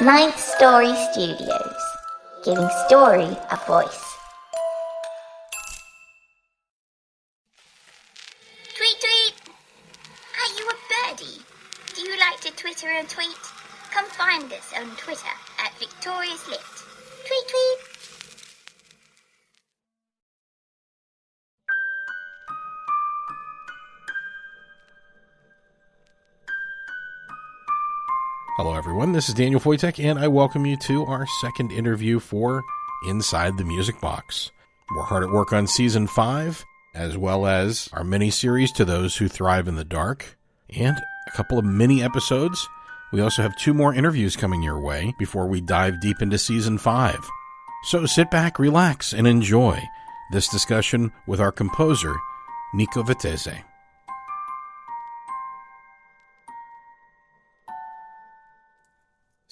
Ninth Story Studios, giving story a voice. Tweet, tweet! Are you a birdie? Do you like to Twitter and tweet? Come find us on Twitter at VictoriousLit. Tweet, tweet! Hello, everyone. This is Daniel Wojtek, and I welcome you to our second interview for Inside the Music Box. We're hard at work on Season 5, as well as our mini-series To Those Who Thrive in the Dark, and a couple of mini-episodes. We also have 2 more interviews coming your way before we dive deep into Season 5. So sit back, relax, and enjoy this discussion with our composer, Nico Vettese.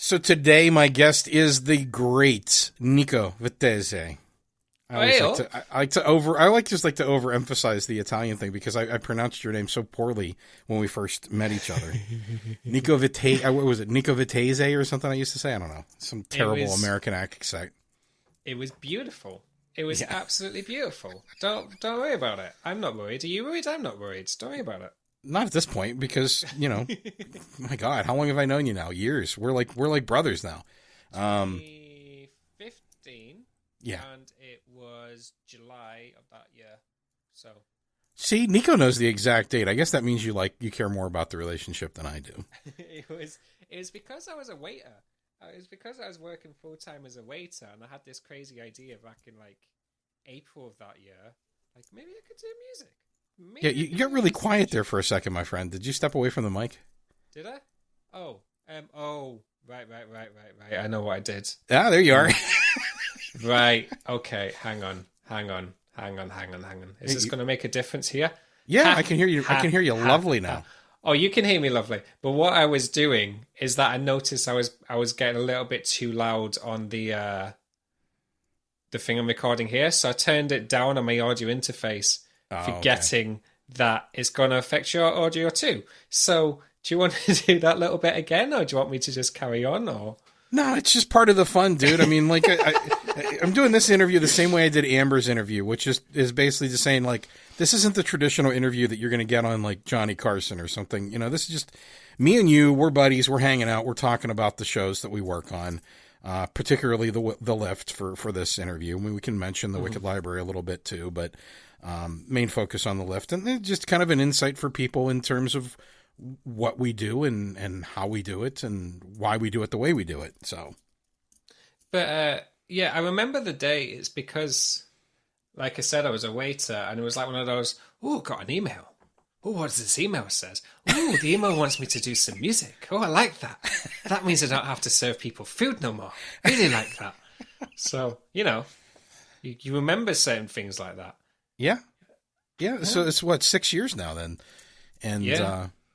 So today, my guest is the great Nico Vettese. I like to overemphasize the Italian thing because I pronounced your name so poorly when we first met each other. Nico Vettese, what was it? Nico Vettese or something I used to say? I don't know. Some terrible American accent. It was beautiful. It was absolutely beautiful. Don't worry about it. I'm not worried. Are you worried? I'm not worried. Don't worry about it. Not at this point, because, my God, how long have I known you now? Years. We're like brothers now. 2015. Yeah. And it was July of that year. So. See, Nico knows the exact date. I guess that means you care more about the relationship than I do. It was because I was a waiter. It was because I was working full time as a waiter, and I had this crazy idea back in April of that year. Maybe I could do music. Yeah, you got really quiet there for a second, my friend. Did you step away from the mic? Did I? Right. I know what I did. Ah, there you are. Right. Okay. Hang on. Is this going to make a difference here? Yeah, I can hear you. I can hear you lovely now. Oh, you can hear me lovely. But what I was doing is that I noticed I was getting a little bit too loud on the thing I'm recording here, so I turned it down on my audio interface. Forgetting that it's going to affect your audio too. So, do you want to do that little bit again, or do you want me to just carry on? Or no, it's just part of the fun, dude. I mean, I'm doing this interview the same way I did Amber's interview, which is basically just saying this isn't the traditional interview that you're going to get on Johnny Carson or something. This is just me and you. We're buddies. We're hanging out. We're talking about the shows that we work on, particularly the Lift for this interview. I mean, we can mention the Wicked Library a little bit too, but. Main focus on the Lift, and just kind of an insight for people in terms of what we do and how we do it and why we do it the way we do it. So, but I remember the day. It's because, like I said, I was a waiter, and it was like one of those. Oh, got an email. Oh, what does this email says? Oh, the email wants me to do some music. Oh, I like that. That means I don't have to serve people food no more. I really like that. So you remember certain things like that. Yeah. So it's 6 years now then, and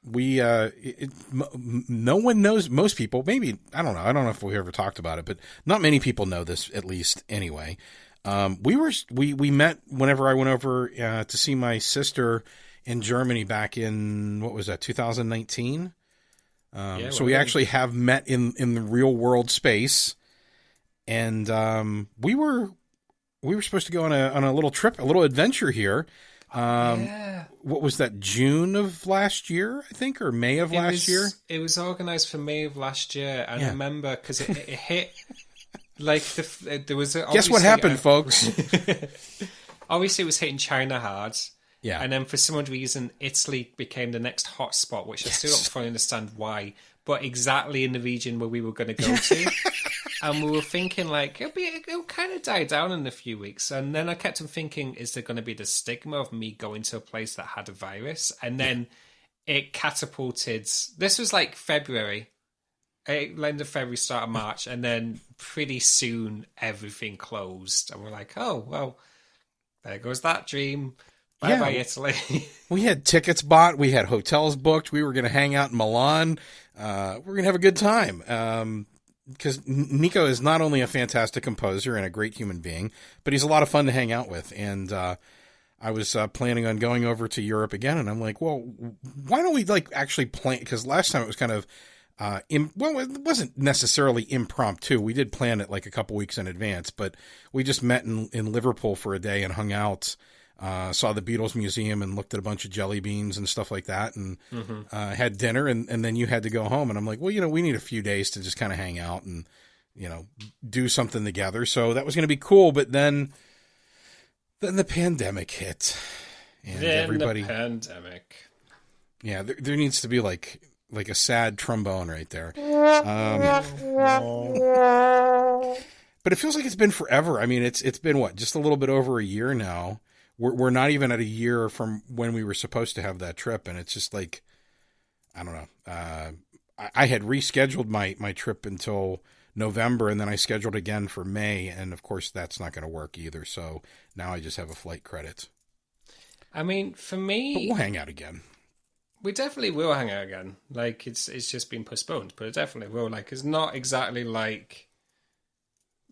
we no one knows. Most people, maybe I don't know if we ever talked about it, but not many people know this, at least anyway. We met whenever I went over to see my sister in Germany back in 2019. So we actually have met in the real world space, and we were supposed to go on a little trip, a little adventure here. What was that, June of last year, I think, or May of last year? It was organized for May of last year. And I remember because it hit, there was... Guess what happened, folks? Obviously, it was hitting China hard. Yeah. And then for some odd reason, Italy became the next hotspot, which I still don't fully understand why, but exactly in the region where we were going to go to. And we were thinking, it'll kind of die down in a few weeks. And then I kept on thinking, is there going to be the stigma of me going to a place that had a virus? And then it catapulted. This was February, end of February, start of March. And then pretty soon, everything closed. And we're like, oh, well, there goes that dream. Bye-bye, Italy. We had tickets bought. We had hotels booked. We were going to hang out in Milan. We're going to have a good time. Because Nico is not only a fantastic composer and a great human being, but he's a lot of fun to hang out with. And I was planning on going over to Europe again, and I'm like, well, why don't we actually plan? Because last time it was kind of well, it wasn't necessarily impromptu. We did plan it like a couple weeks in advance, but we just met in Liverpool for a day and hung out, saw the Beatles Museum and looked at a bunch of jelly beans and stuff like that, and had dinner, and then you had to go home. And I'm like, well, we need a few days to just kind of hang out and, do something together. So that was going to be cool. But then the pandemic hit, and everybody. The pandemic. Yeah, there needs to be like a sad trombone right there. But it feels like it's been forever. I mean, it's been what, just a little bit over a year now. We're not even at a year from when we were supposed to have that trip, and it's just like, I don't know. I had rescheduled my trip until November, and then I scheduled again for May, and of course that's not going to work either. So now I just have a flight credit. I mean, for me, but we'll hang out again. We definitely will hang out again. Like, it's just been postponed, but it definitely will. Like, it's not exactly like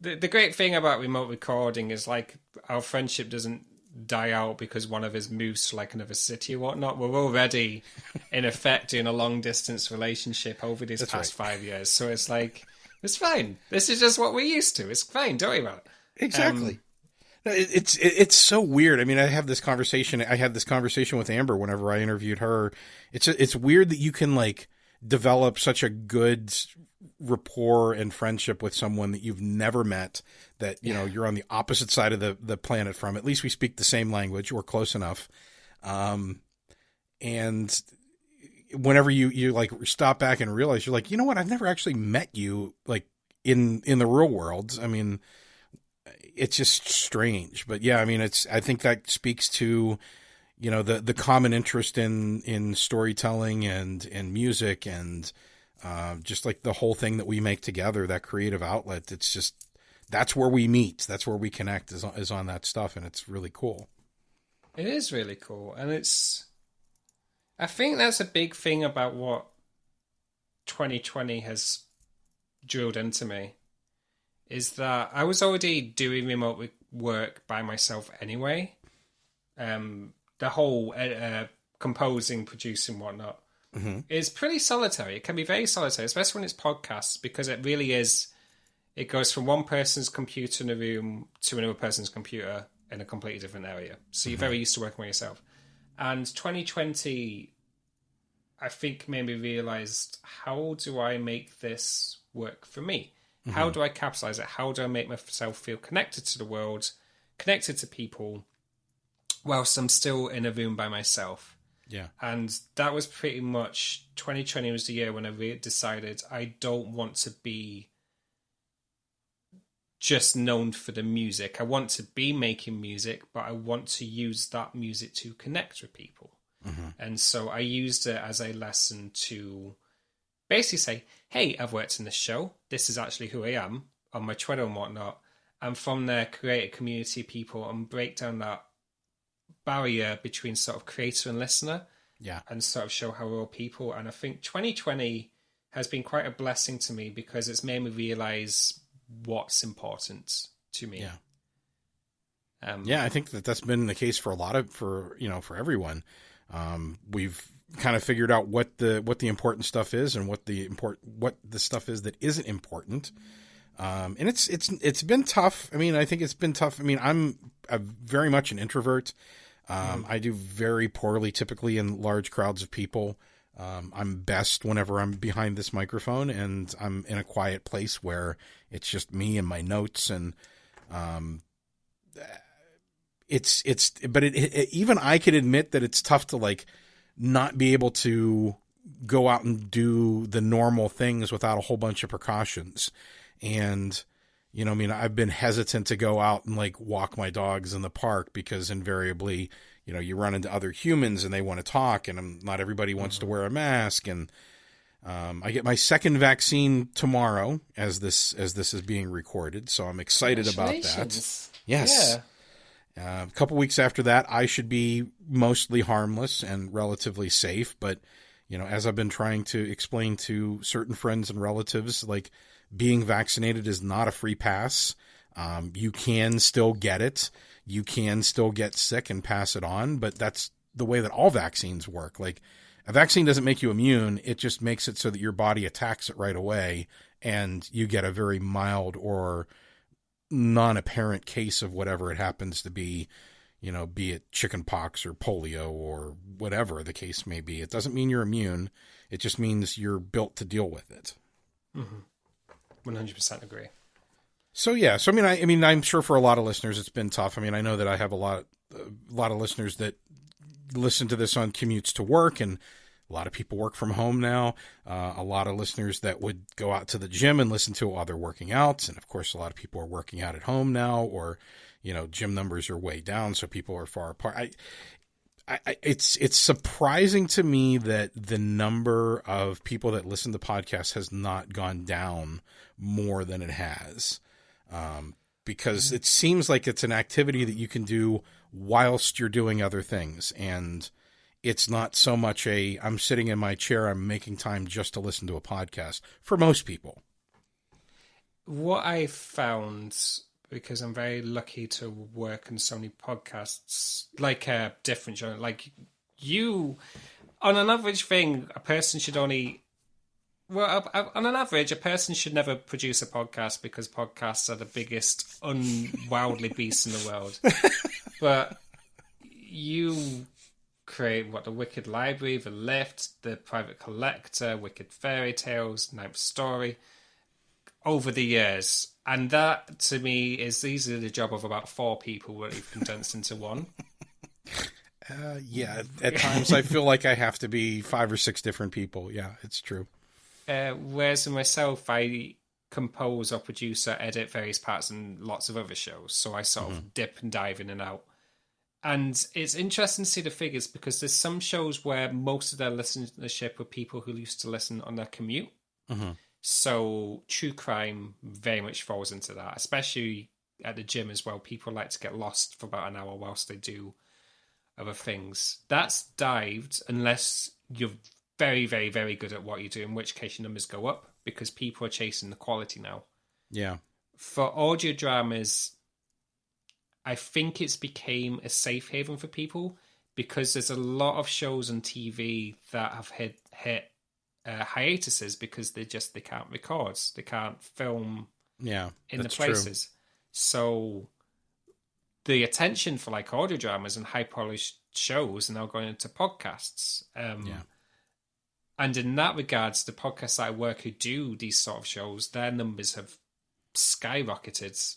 the great thing about remote recording is like our friendship doesn't die out because one of us moves to like another city or whatnot. We're already in effect doing a long distance relationship over these past 5 years, so it's like, it's fine. This is just what we're used to. It's fine. Don't worry about it. Exactly. It's so weird. I mean, I had this conversation with Amber whenever I interviewed her. It's weird that you can like develop such a good rapport and friendship with someone that you've never met, that, you're on the opposite side of the planet from. At least we speak the same language, or close enough. And whenever you like stop back and realize, you're like, you know what? I've never actually met you like in the real world. I mean, it's just strange. But yeah, I mean, I think that speaks to, the common interest in storytelling and music, and just like the whole thing that we make together, that creative outlet. It's just, that's where we meet. That's where we connect, is on that stuff. And it's really cool. It is really cool. And I think that's a big thing about what 2020 has drilled into me, is that I was already doing remote work by myself anyway. The whole composing, producing, whatnot, is pretty solitary. It can be very solitary, especially when it's podcasts, because it really is. It goes from one person's computer in a room to another person's computer in a completely different area. So you're very used to working with yourself. And 2020, I think, made me realize, how do I make this work for me? How do I capitalize it? How do I make myself feel connected to the world, connected to people, whilst I'm still in a room by myself? Yeah. And that was pretty much, 2020 was the year when I decided I don't want to be just known for the music. I want to be making music, but I want to use that music to connect with people. And so I used it as a lesson to basically say, hey, I've worked in this show. This is actually who I am, on my Twitter and whatnot. And from there, create a community of people and break down that barrier between sort of creator and listener. Yeah. And sort of show how we're all people. And I think 2020 has been quite a blessing to me, because it's made me realize what's important to me. Yeah. I think that's been the case for for everyone. We've kind of figured out what the important stuff is, and what the stuff is that isn't important. And it's been tough. I mean, I think it's been tough. I mean, I'm very much an introvert. I do very poorly typically in large crowds of people. I'm best whenever I'm behind this microphone and I'm in a quiet place where it's just me and my notes. And, but even I could admit that it's tough to like not be able to go out and do the normal things without a whole bunch of precautions. And, I mean, I've been hesitant to go out and like walk my dogs in the park, because invariably, you run into other humans and they want to talk, and not everybody wants to wear a mask. And, I get my second vaccine tomorrow as this is being recorded. So I'm excited about that. Yes. Yeah. A couple weeks after that, I should be mostly harmless and relatively safe. But, as I've been trying to explain to certain friends and relatives, like, being vaccinated is not a free pass. You can still get it. You can still get sick and pass it on, but that's the way that all vaccines work. Like, A vaccine doesn't make you immune. It just makes it so that your body attacks it right away, and you get a very mild or non-apparent case of whatever it happens to be, be it chicken pox or polio or whatever the case may be. It doesn't mean you're immune. It just means you're built to deal with it. 100% agree. So yeah, I mean, I'm sure for a lot of listeners it's been tough. I mean, I know that I have a lot of listeners that listen to this on commutes to work, and a lot of people work from home now. A lot of listeners that would go out to the gym and listen to it while they're working out. And of course, a lot of people are working out at home now, or, gym numbers are way down. So people are far apart. It's surprising to me that the number of people that listen to podcasts has not gone down more than it has. Because it seems like it's an activity that you can do whilst you're doing other things. And it's not so much I'm sitting in my chair, I'm making time just to listen to a podcast for most people. What I found, because I'm very lucky to work on so many podcasts, like a different genre, like you, on an average thing, a person should only, on an average, a person should never produce a podcast because podcasts are the biggest unwildly beasts in the world. But you create the Wicked Library, the Lift, the Private Collector, Wicked Fairy Tales, Ninth Story over the years. And that, to me, is easily the job of about 4 people that you've condensed into one. Yeah, at times I feel like I have to be 5 or 6 different people. Yeah, it's true. Whereas in myself, I compose or produce or edit various parts and lots of other shows. So I sort of dip and dive in and out. And it's interesting to see the figures because there's some shows where most of their listenership were people who used to listen on their commute. So true crime very much falls into that, especially at the gym as well. People like to get lost for about an hour whilst they do other things. That's dived unless you're very, very, very good at what you do, in which case your numbers go up because people are chasing the quality now. Yeah. For audio dramas, I think it's became a safe haven for people because there's a lot of shows on TV that have hit hiatuses because they can't record, they can't film in the places. True. So the attention for like audio dramas and high polished shows are now going into podcasts. And in that regards, the podcasts that I work who do these sort of shows, their numbers have skyrocketed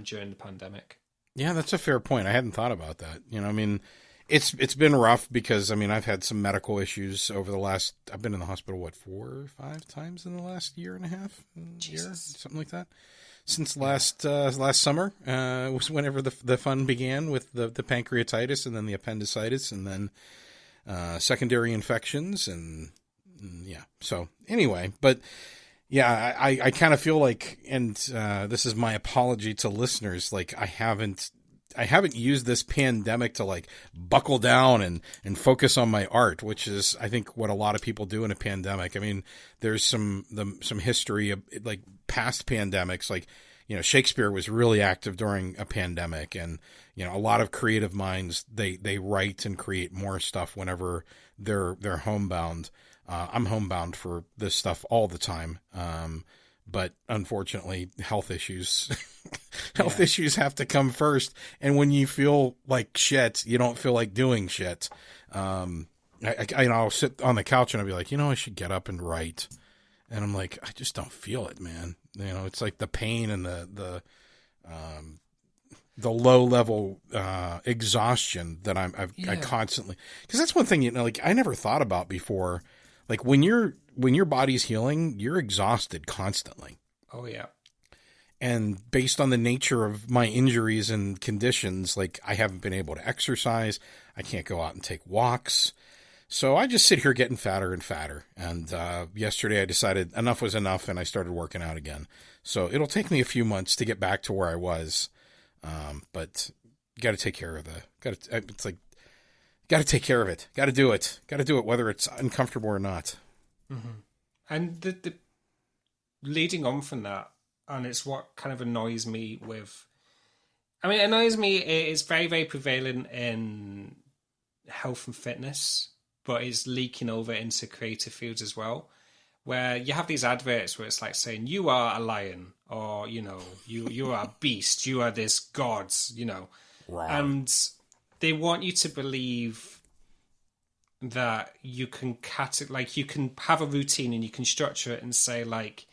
during the pandemic. Yeah, that's a fair point. I hadn't thought about that. I mean, it's been rough because, I mean, I've had some medical issues over the last, I've been in the hospital, 4 or 5 times in the last year and a half? Something like that. Since last summer was whenever the fun began with the pancreatitis and then the appendicitis and then secondary infections and yeah. So anyway, but yeah, I kind of feel like, and this is my apology to listeners, like I haven't used this pandemic to like buckle down and focus on my art, which is I think what a lot of people do in a pandemic. I mean, there's some history of like past pandemics, like Shakespeare was really active during a pandemic, and a lot of creative minds they write and create more stuff whenever they're homebound. I'm homebound for this stuff all the time. But unfortunately, health issues issues have to come first. And when you feel like shit, you don't feel like doing shit. I'll sit on the couch and I'll be like, I should get up and write. And I'm like, I just don't feel it, man. It's like the pain and the low level exhaustion that I constantly, because that's one thing, like I never thought about before. Like when your body's healing, you're exhausted constantly. Oh yeah. And based on the nature of my injuries and conditions, like I haven't been able to exercise. I can't go out and take walks. So I just sit here getting fatter and fatter. And yesterday I decided enough was enough and I started working out again. So it'll take me a few months to get back to where I was. But you got to take care of got to take care of it. Got to do it. Got to do it whether it's uncomfortable or not. Mm-hmm. And the leading on from that, and it's what kind of annoys me with, it annoys me, it's very, very prevalent in health and fitness, but it's leaking over into creative fields as well. Where you have these adverts where it's like saying, you are a lion, or, you know, you are a beast, you are this gods, you know. Wrong. And they want you to believe that you can you can have a routine and you can structure it and say, like,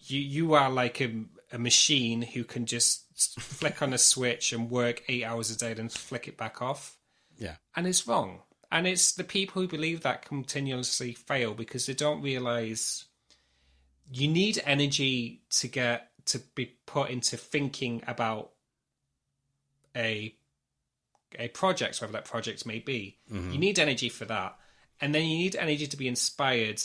you are like a machine who can just flick on a switch and work 8 hours a day, then flick it back off. Yeah. And it's wrong. And it's the people who believe that continuously fail because they don't realize you need energy to be put into thinking about a project, whatever that project may be. Mm-hmm. You need energy for that. And then you need energy to be inspired.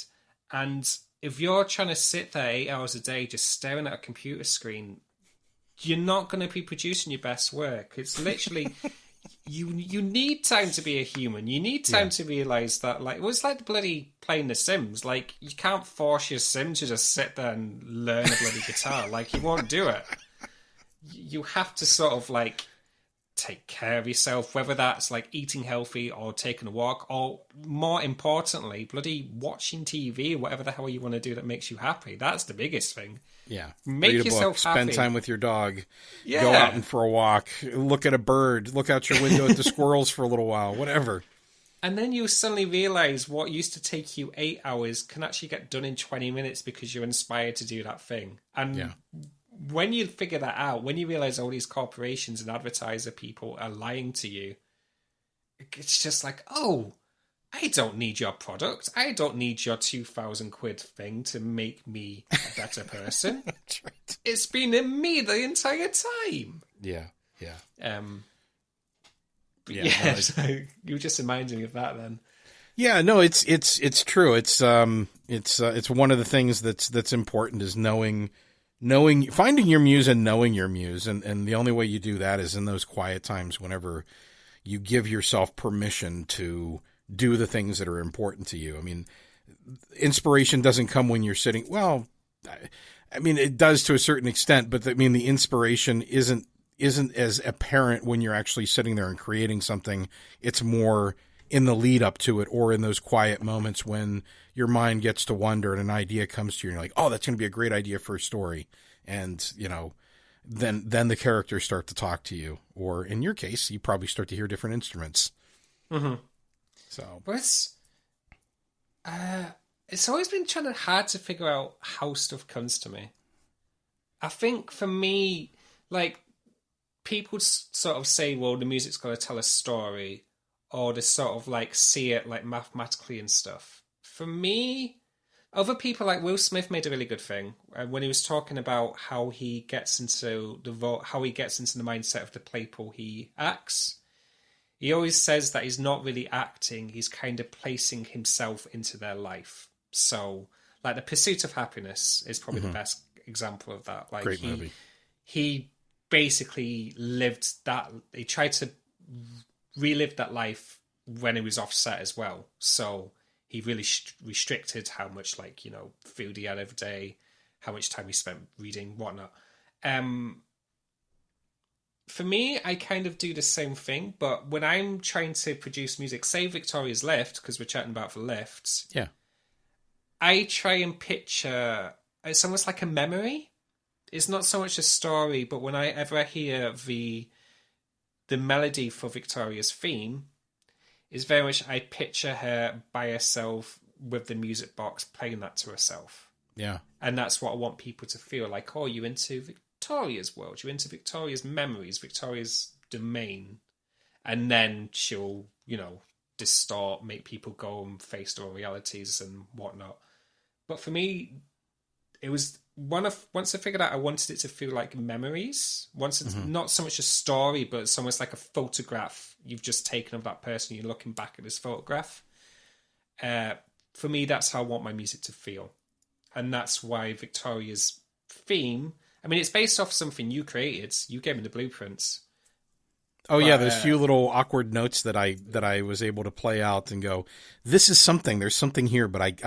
And if you're trying to sit there 8 hours a day just staring at a computer screen, you're not going to be producing your best work. It's literally... You need time to be a human. You need time to realise that, like, well, it's like bloody playing The Sims. Like, you can't force your sim to just sit there and learn a bloody guitar. Like, he won't do it. You have to sort of, like, take care of yourself, whether that's, like, eating healthy or taking a walk, or, more importantly, bloody watching TV or whatever the hell you want to do that makes you happy. That's the biggest thing. Yeah. Make Read a yourself book, happy. spend time with your dog. Yeah. Go out and for a walk. Look at a bird. Look out your window at the squirrels for a little while. Whatever. And then you suddenly realize what used to take you 8 hours can actually get done in 20 minutes because you're inspired to do that thing. And when you figure that out, when you realize all these corporations and advertiser people are lying to you, it's just like, oh, I don't need your product. I don't need your 2,000 quid thing to make me a better person. That's right. It's been in me the entire time. Yeah. No, so you just reminded me of that then. Yeah, no, it's true. It's one of the things that's important is knowing, finding your muse and knowing your muse. And the only way you do that is in those quiet times whenever you give yourself permission to do the things that are important to you. I mean, inspiration doesn't come when you're sitting. Well, I mean, it does to a certain extent, but I mean, the inspiration isn't as apparent when you're actually sitting there and creating something. It's more in the lead up to it, or in those quiet moments when your mind gets to wander and an idea comes to you and you're like, oh, that's going to be a great idea for a story. And, you know, then the characters start to talk to you, or in your case, you probably start to hear different instruments. Mm-hmm. So, but it's always been hard to figure out how stuff comes to me. I think for me, like, people sort of say, well, the music's got to tell a story, or they sort of like see it like mathematically and stuff. For me, other people like Will Smith made a really good thing when he was talking about how he gets into the mindset of the people he acts. He always says that he's not really acting, he's kind of placing himself into their life. So, like, The Pursuit of Happiness is probably the best example of that. Like, great movie. He basically lived that, he tried to relive that life when he was offset as well. So he really restricted how much, like, you know, food he had every day, how much time he spent reading, whatnot. For me, I kind of do the same thing, but when I'm trying to produce music, say Victoria's Lift, because we're chatting about the lifts, I try and picture, it's almost like a memory. It's not so much a story, but whenever I hear the melody for Victoria's theme, is very much I picture her by herself with the music box playing that to herself. Yeah. And that's what I want people to feel like, oh, you're into Victoria's world, you're into Victoria's memories, Victoria's domain. And then she'll, you know, distort, make people go and face their own realities and whatnot. But for me, it was once I figured out I wanted it to feel like memories. Once it's not so much a story, but it's almost like a photograph you've just taken of that person. You're looking back at this photograph. For me, that's how I want my music to feel. And that's why Victoria's theme, I mean, it's based off something you created. You gave me the blueprints. Oh, yeah, those few little awkward notes that I was able to play out and go, this is something. There's something here, but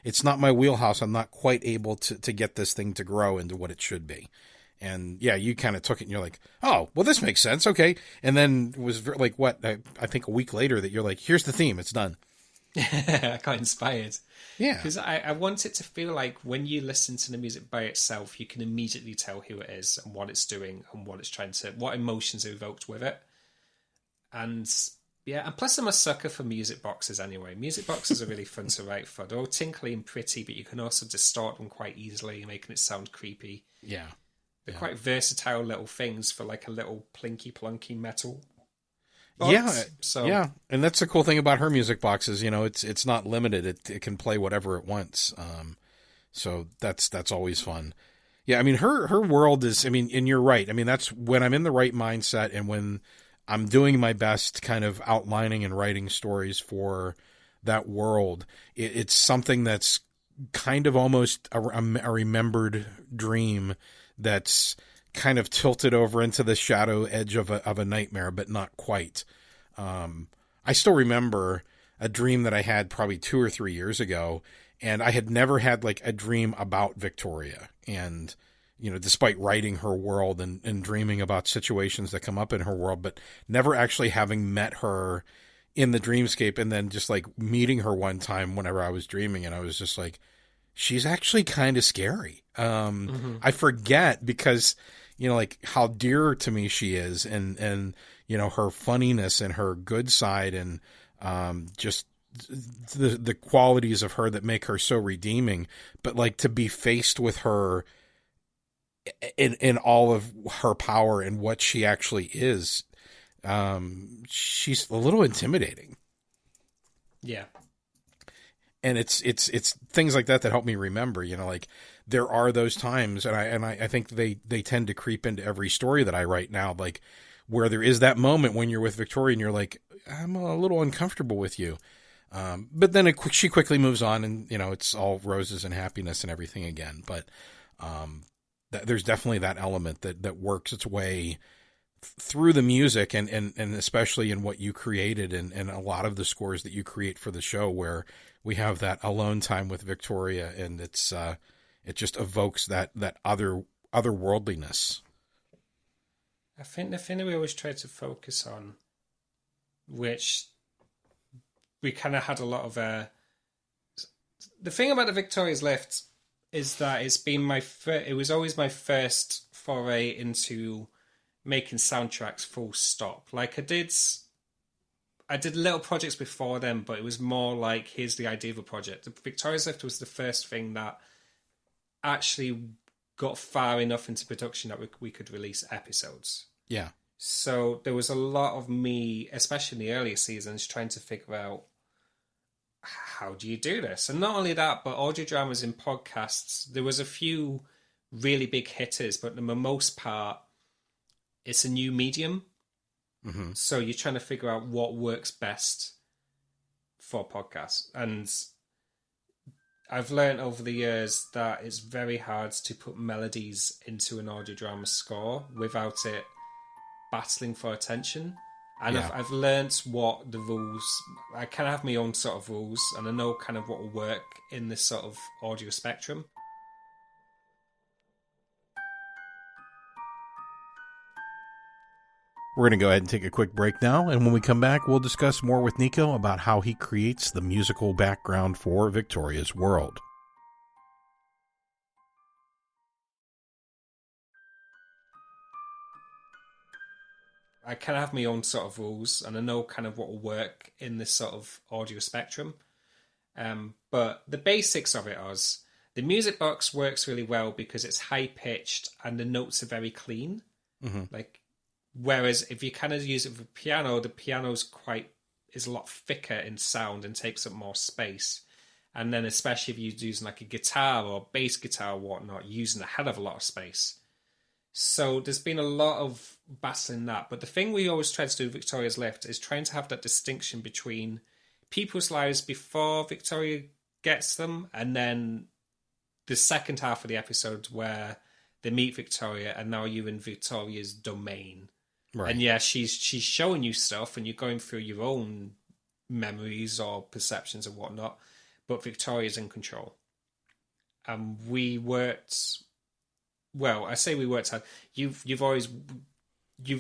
it's not my wheelhouse. I'm not quite able to get this thing to grow into what it should be. And yeah, you kind of took it and you're like, oh, well, this makes sense. Okay. And then it was like, what, I think a week later that you're like, here's the theme. It's done. I got inspired. Yeah. Because I want it to feel like when you listen to the music by itself, you can immediately tell who it is and what it's doing and what it's what emotions are evoked with it. And yeah, and plus I'm a sucker for music boxes anyway. Music boxes are really fun to write for. They're all tinkly and pretty, but you can also distort them quite easily, making it sound creepy. Yeah. They're quite versatile little things for like a little plinky plunky metal box. Yeah. So yeah. And that's the cool thing about her music boxes. You know, it's not limited. It can play whatever it wants. So that's always fun. Yeah. I mean, her world is, I mean, and you're right. I mean, that's when I'm in the right mindset and when I'm doing my best kind of outlining and writing stories for that world. It's something that's kind of almost a remembered dream that's kind of tilted over into the shadow edge of a nightmare, but not quite. I still remember a dream that I had probably 2 or 3 years ago, and I had never had like a dream about Victoria. And, you know, despite writing her world and dreaming about situations that come up in her world, but never actually having met her in the dreamscape, and then just like meeting her one time whenever I was dreaming, and I was just like, she's actually kind of scary. I forget because, you know, like how dear to me she is, and, you know, her funniness and her good side, and, just the qualities of her that make her so redeeming. But like to be faced with her in all of her power and what she actually is, she's a little intimidating. Yeah. And it's things like that help me remember, you know, like there are those times, and I think they tend to creep into every story that I write now, like where there is that moment when you're with Victoria and you're like, I'm a little uncomfortable with you. But then she quickly moves on, and, you know, it's all roses and happiness and everything again. But there's definitely that element that works its way through the music, and especially in what you created, and a lot of the scores that you create for the show, where we have that alone time with Victoria, and it just evokes that otherworldliness. I think the thing that we always try to focus on, which we kind of had a lot of the thing about the Victoria's Lift is that it's been it was always my first foray into making soundtracks full stop. Like I did little projects before them, but it was more like, here's the idea of a project. The Victoria's Lift was the first thing that actually got far enough into production that we could release episodes. Yeah. So there was a lot of me, especially in the earlier seasons, trying to figure out, how do you do this? And not only that, but audio dramas in podcasts, there was a few really big hitters, but for the most part, it's a new medium. Mm-hmm. So you're trying to figure out what works best for podcasts. And I've learned over the years that it's very hard to put melodies into an audio drama score without it battling for attention. And yeah. I've learned what the rules... I kind of have my own sort of rules, and I know kind of what will work in this sort of audio spectrum. We're going to go ahead and take a quick break now, and when we come back, we'll discuss more with Nico about how he creates the musical background for Victoria's world. I kind of have my own sort of rules, and I know kind of what will work in this sort of audio spectrum. But the basics of it is, the music box works really well because it's high-pitched and the notes are very clean. Mm-hmm. Like, whereas if you kind of use it for piano, the piano's is a lot thicker in sound and takes up more space. And then especially if you're using like a guitar or bass guitar or whatnot, using a hell of a lot of space. So there's been a lot of battling that. But the thing we always try to do with Victoria's Lift is trying to have that distinction between people's lives before Victoria gets them, and then the second half of the episode where they meet Victoria and now you're in Victoria's domain. Right. And yeah, she's showing you stuff and you're going through your own memories or perceptions and whatnot, but Victoria's in control. And we worked well, I say we worked hard. You've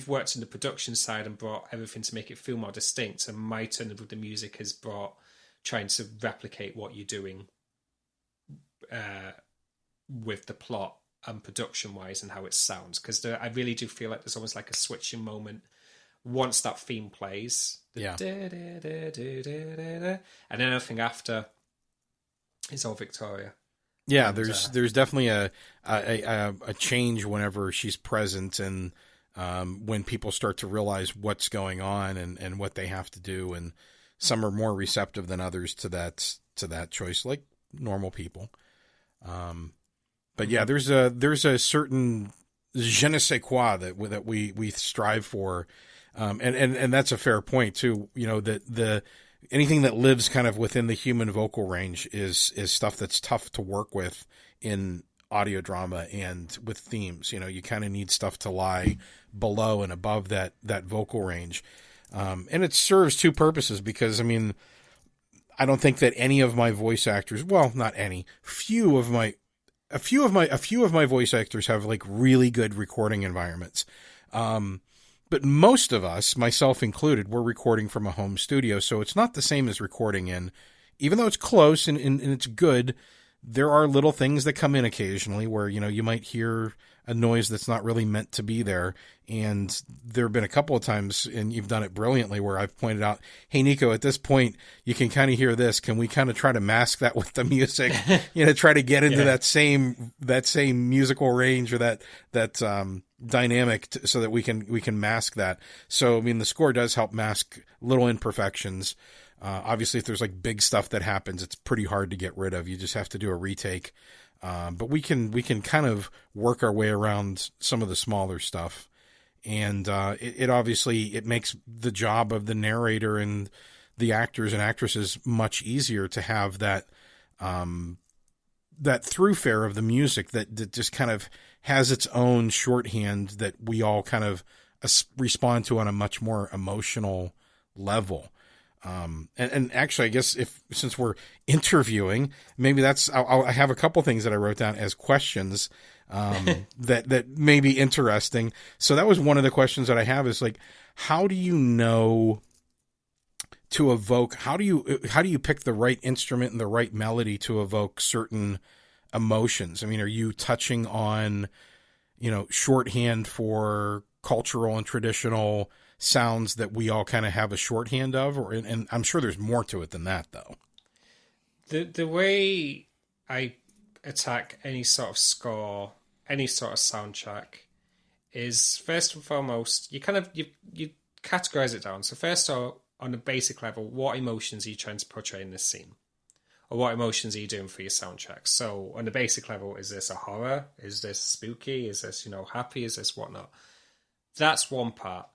worked in the production side and brought everything to make it feel more distinct, and my turn with the music has brought trying to replicate what you're doing with the plot and production wise and how it sounds, because I really do feel like there's almost like a switching moment once that theme plays, and then everything after is all Victoria. Yeah, and, there's definitely a change whenever she's present, and when people start to realize what's going on and what they have to do, and some are more receptive than others to that choice, like normal people. But yeah, there's a certain je ne sais quoi that we strive for, and that's a fair point too. You know, that anything that lives kind of within the human vocal range is stuff that's tough to work with in audio drama and with themes. You know, you kind of need stuff to lie below and above that vocal range, and it serves two purposes, because I mean, I don't think that any of my voice actors, well, not any, a few of my voice actors have like really good recording environments. But most of us, myself included, we're recording from a home studio. So it's not the same as recording in, even though it's close and it's good. There are little things that come in occasionally where, you know, you might hear a noise that's not really meant to be there. And there have been a couple of times, and you've done it brilliantly, where I've pointed out, hey, Nico, at this point, you can kind of hear this. Can we kind of try to mask that with the music? You know, try to get into that same musical range or that dynamic so that we can mask that. So, I mean, the score does help mask little imperfections. Obviously, if there's like big stuff that happens, it's pretty hard to get rid of. You just have to do a retake. But we can kind of work our way around some of the smaller stuff. And it obviously, it makes the job of the narrator and the actors and actresses much easier to have that throughfare of the music that just kind of has its own shorthand that we all kind of respond to on a much more emotional level. And actually, I guess since we're interviewing, maybe I have a couple things that I wrote down as questions, that may be interesting. So that was one of the questions that I have is like, how do you know to evoke, how do you pick the right instrument and the right melody to evoke certain emotions? I mean, are you touching on, you know, shorthand for cultural and traditional sounds that we all kind of have a shorthand of, and I'm sure there's more to it than that, though. The way I attack any sort of score, any sort of soundtrack, is first and foremost you categorize it down. So first, on a basic level, what emotions are you trying to portray in this scene, or what emotions are you doing for your soundtrack? So on the basic level, is this a horror? Is this spooky? Is this, you know, happy? Is this whatnot? That's one part.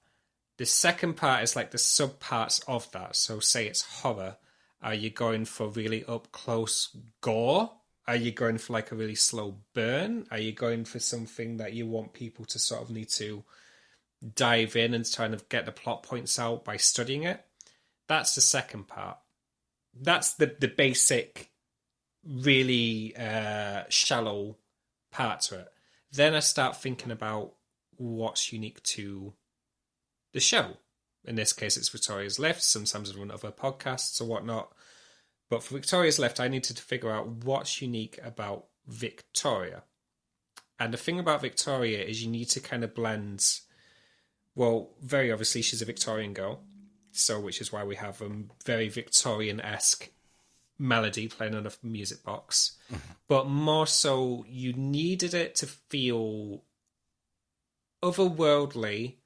The second part is like the sub parts of that. So say it's horror. Are you going for really up close gore? Are you going for like a really slow burn? Are you going for something that you want people to sort of need to dive in and kind of get the plot points out by studying it? That's the second part. That's the basic, really shallow part to it. Then I start thinking about what's unique to the show. In this case, it's Victoria's Lift. Sometimes I run other podcasts or whatnot. But for Victoria's Lift, I needed to figure out what's unique about Victoria. And the thing about Victoria is you need to kind of blend, well, very obviously she's a Victorian girl, so which is why we have a very Victorian-esque melody playing on a music box. Mm-hmm. But more so, you needed it to feel otherworldly,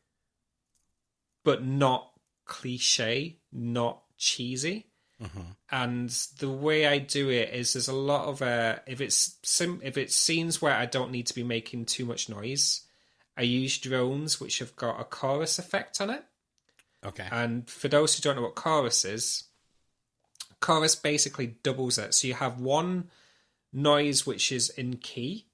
but not cliche, not cheesy. Mm-hmm. And the way I do it is there's a lot of if it's scenes where I don't need to be making too much noise, I use drones which have got a chorus effect on it. Okay. And for those who don't know what chorus is, chorus basically doubles it. So you have one noise which is in key,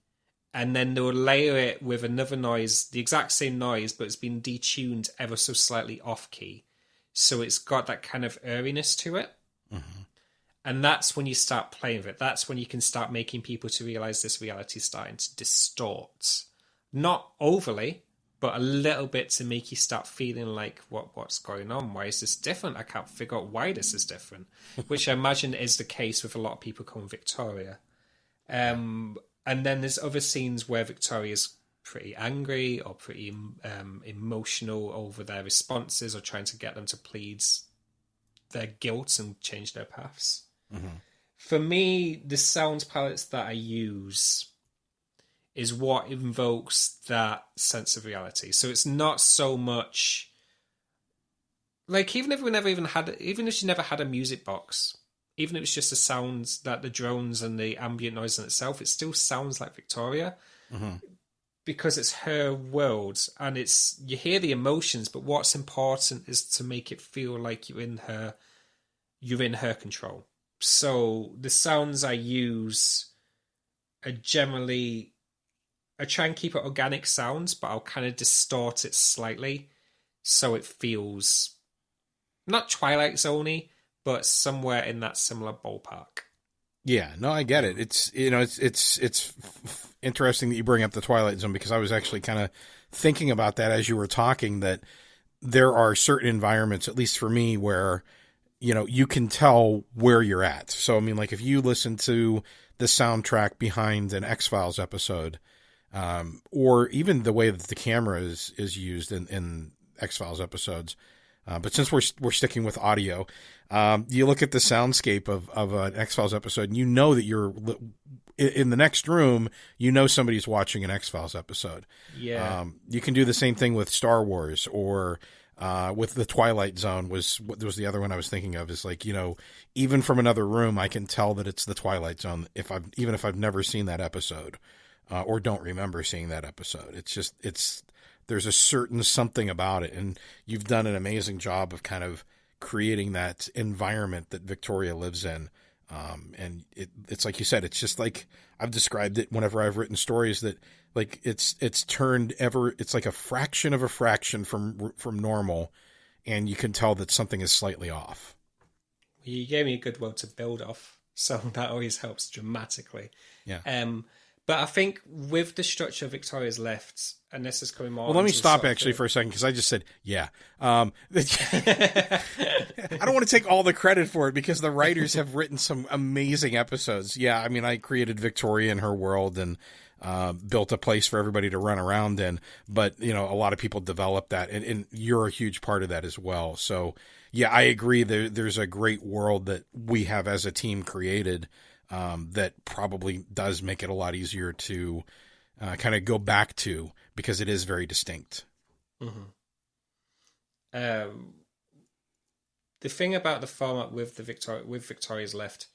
and then they'll layer it with another noise, the exact same noise, but it's been detuned ever so slightly off key. So it's got that kind of eeriness to it. Mm-hmm. And that's when you start playing with it. That's when you can start making people to realize this reality is starting to distort. Not overly, but a little bit to make you start feeling like, what's going on? Why is this different? I can't figure out why this is different, which I imagine is the case with a lot of people calling Victoria. And then there's other scenes where Victoria's pretty angry or pretty emotional over their responses or trying to get them to plead their guilt and change their paths. Mm-hmm. For me, the sound palettes that I use is what invokes that sense of reality. So it's not so much like even if she never had a music box, even if it was just the sounds that the drones and the ambient noise in itself, it still sounds like Victoria. Mm-hmm. Because it's her world and you hear the emotions, but what's important is to make it feel like you're in her control. So the sounds I use are generally, I try and keep it organic sounds, but I'll kind of distort it slightly so it feels not Twilight Zone-y, but somewhere in that similar ballpark. Yeah, no, I get it. It's it's interesting that you bring up the Twilight Zone, because I was actually kind of thinking about that as you were talking, that there are certain environments, at least for me, where you can tell where you're at. So I mean, like if you listen to the soundtrack behind an X-Files episode, or even the way that the camera is used in X-Files episodes. But since we're sticking with audio, you look at the soundscape of an X-Files episode, and you know that you're in the next room. Somebody's watching an X-Files episode. Yeah. You can do the same thing with Star Wars, or with the Twilight Zone was the other one I was thinking of. Is like, even from another room, I can tell that it's the Twilight Zone even if I've never seen that episode, or don't remember seeing that episode. There's a certain something about it, and you've done an amazing job of kind of creating that environment that Victoria lives in. And it's like you said, it's just like I've described it whenever I've written stories, that like it's like a fraction of a fraction from normal, and you can tell that something is slightly off. You gave me a good one to build off, so that always helps dramatically. Yeah. But I think with the structure of Victoria's Lift, and this is coming more... Well, let me stop actually for a second, because I just said, yeah. I don't want to take all the credit for it, because the writers have written some amazing episodes. Yeah, I mean, I created Victoria and her world, and built a place for everybody to run around in. But, a lot of people developed that, and you're a huge part of that as well. So, yeah, I agree. There's a great world that we have as a team created, that probably does make it a lot easier to kind of go back to, because it is very distinct. Mm-hmm. The thing about the format with Victoria's Lift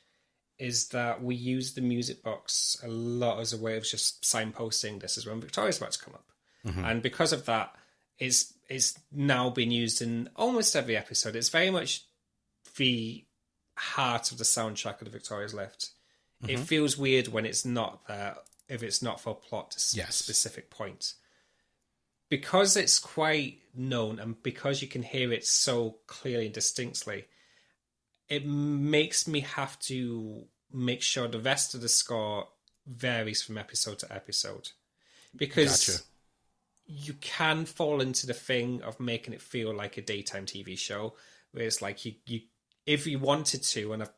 is that we use the music box a lot as a way of just signposting this is when Victoria's about to come up. Mm-hmm. And because of that, it's now been used in almost every episode. It's very much the heart of the soundtrack of the Victoria's Lift. Mm-hmm. It feels weird when it's not there, if it's not for a plot to specific point. Because it's quite known, and because you can hear it so clearly and distinctly, it makes me have to make sure the rest of the score varies from episode to episode. Because you can fall into the thing of making it feel like a daytime TV show, where it's like you if you wanted to, and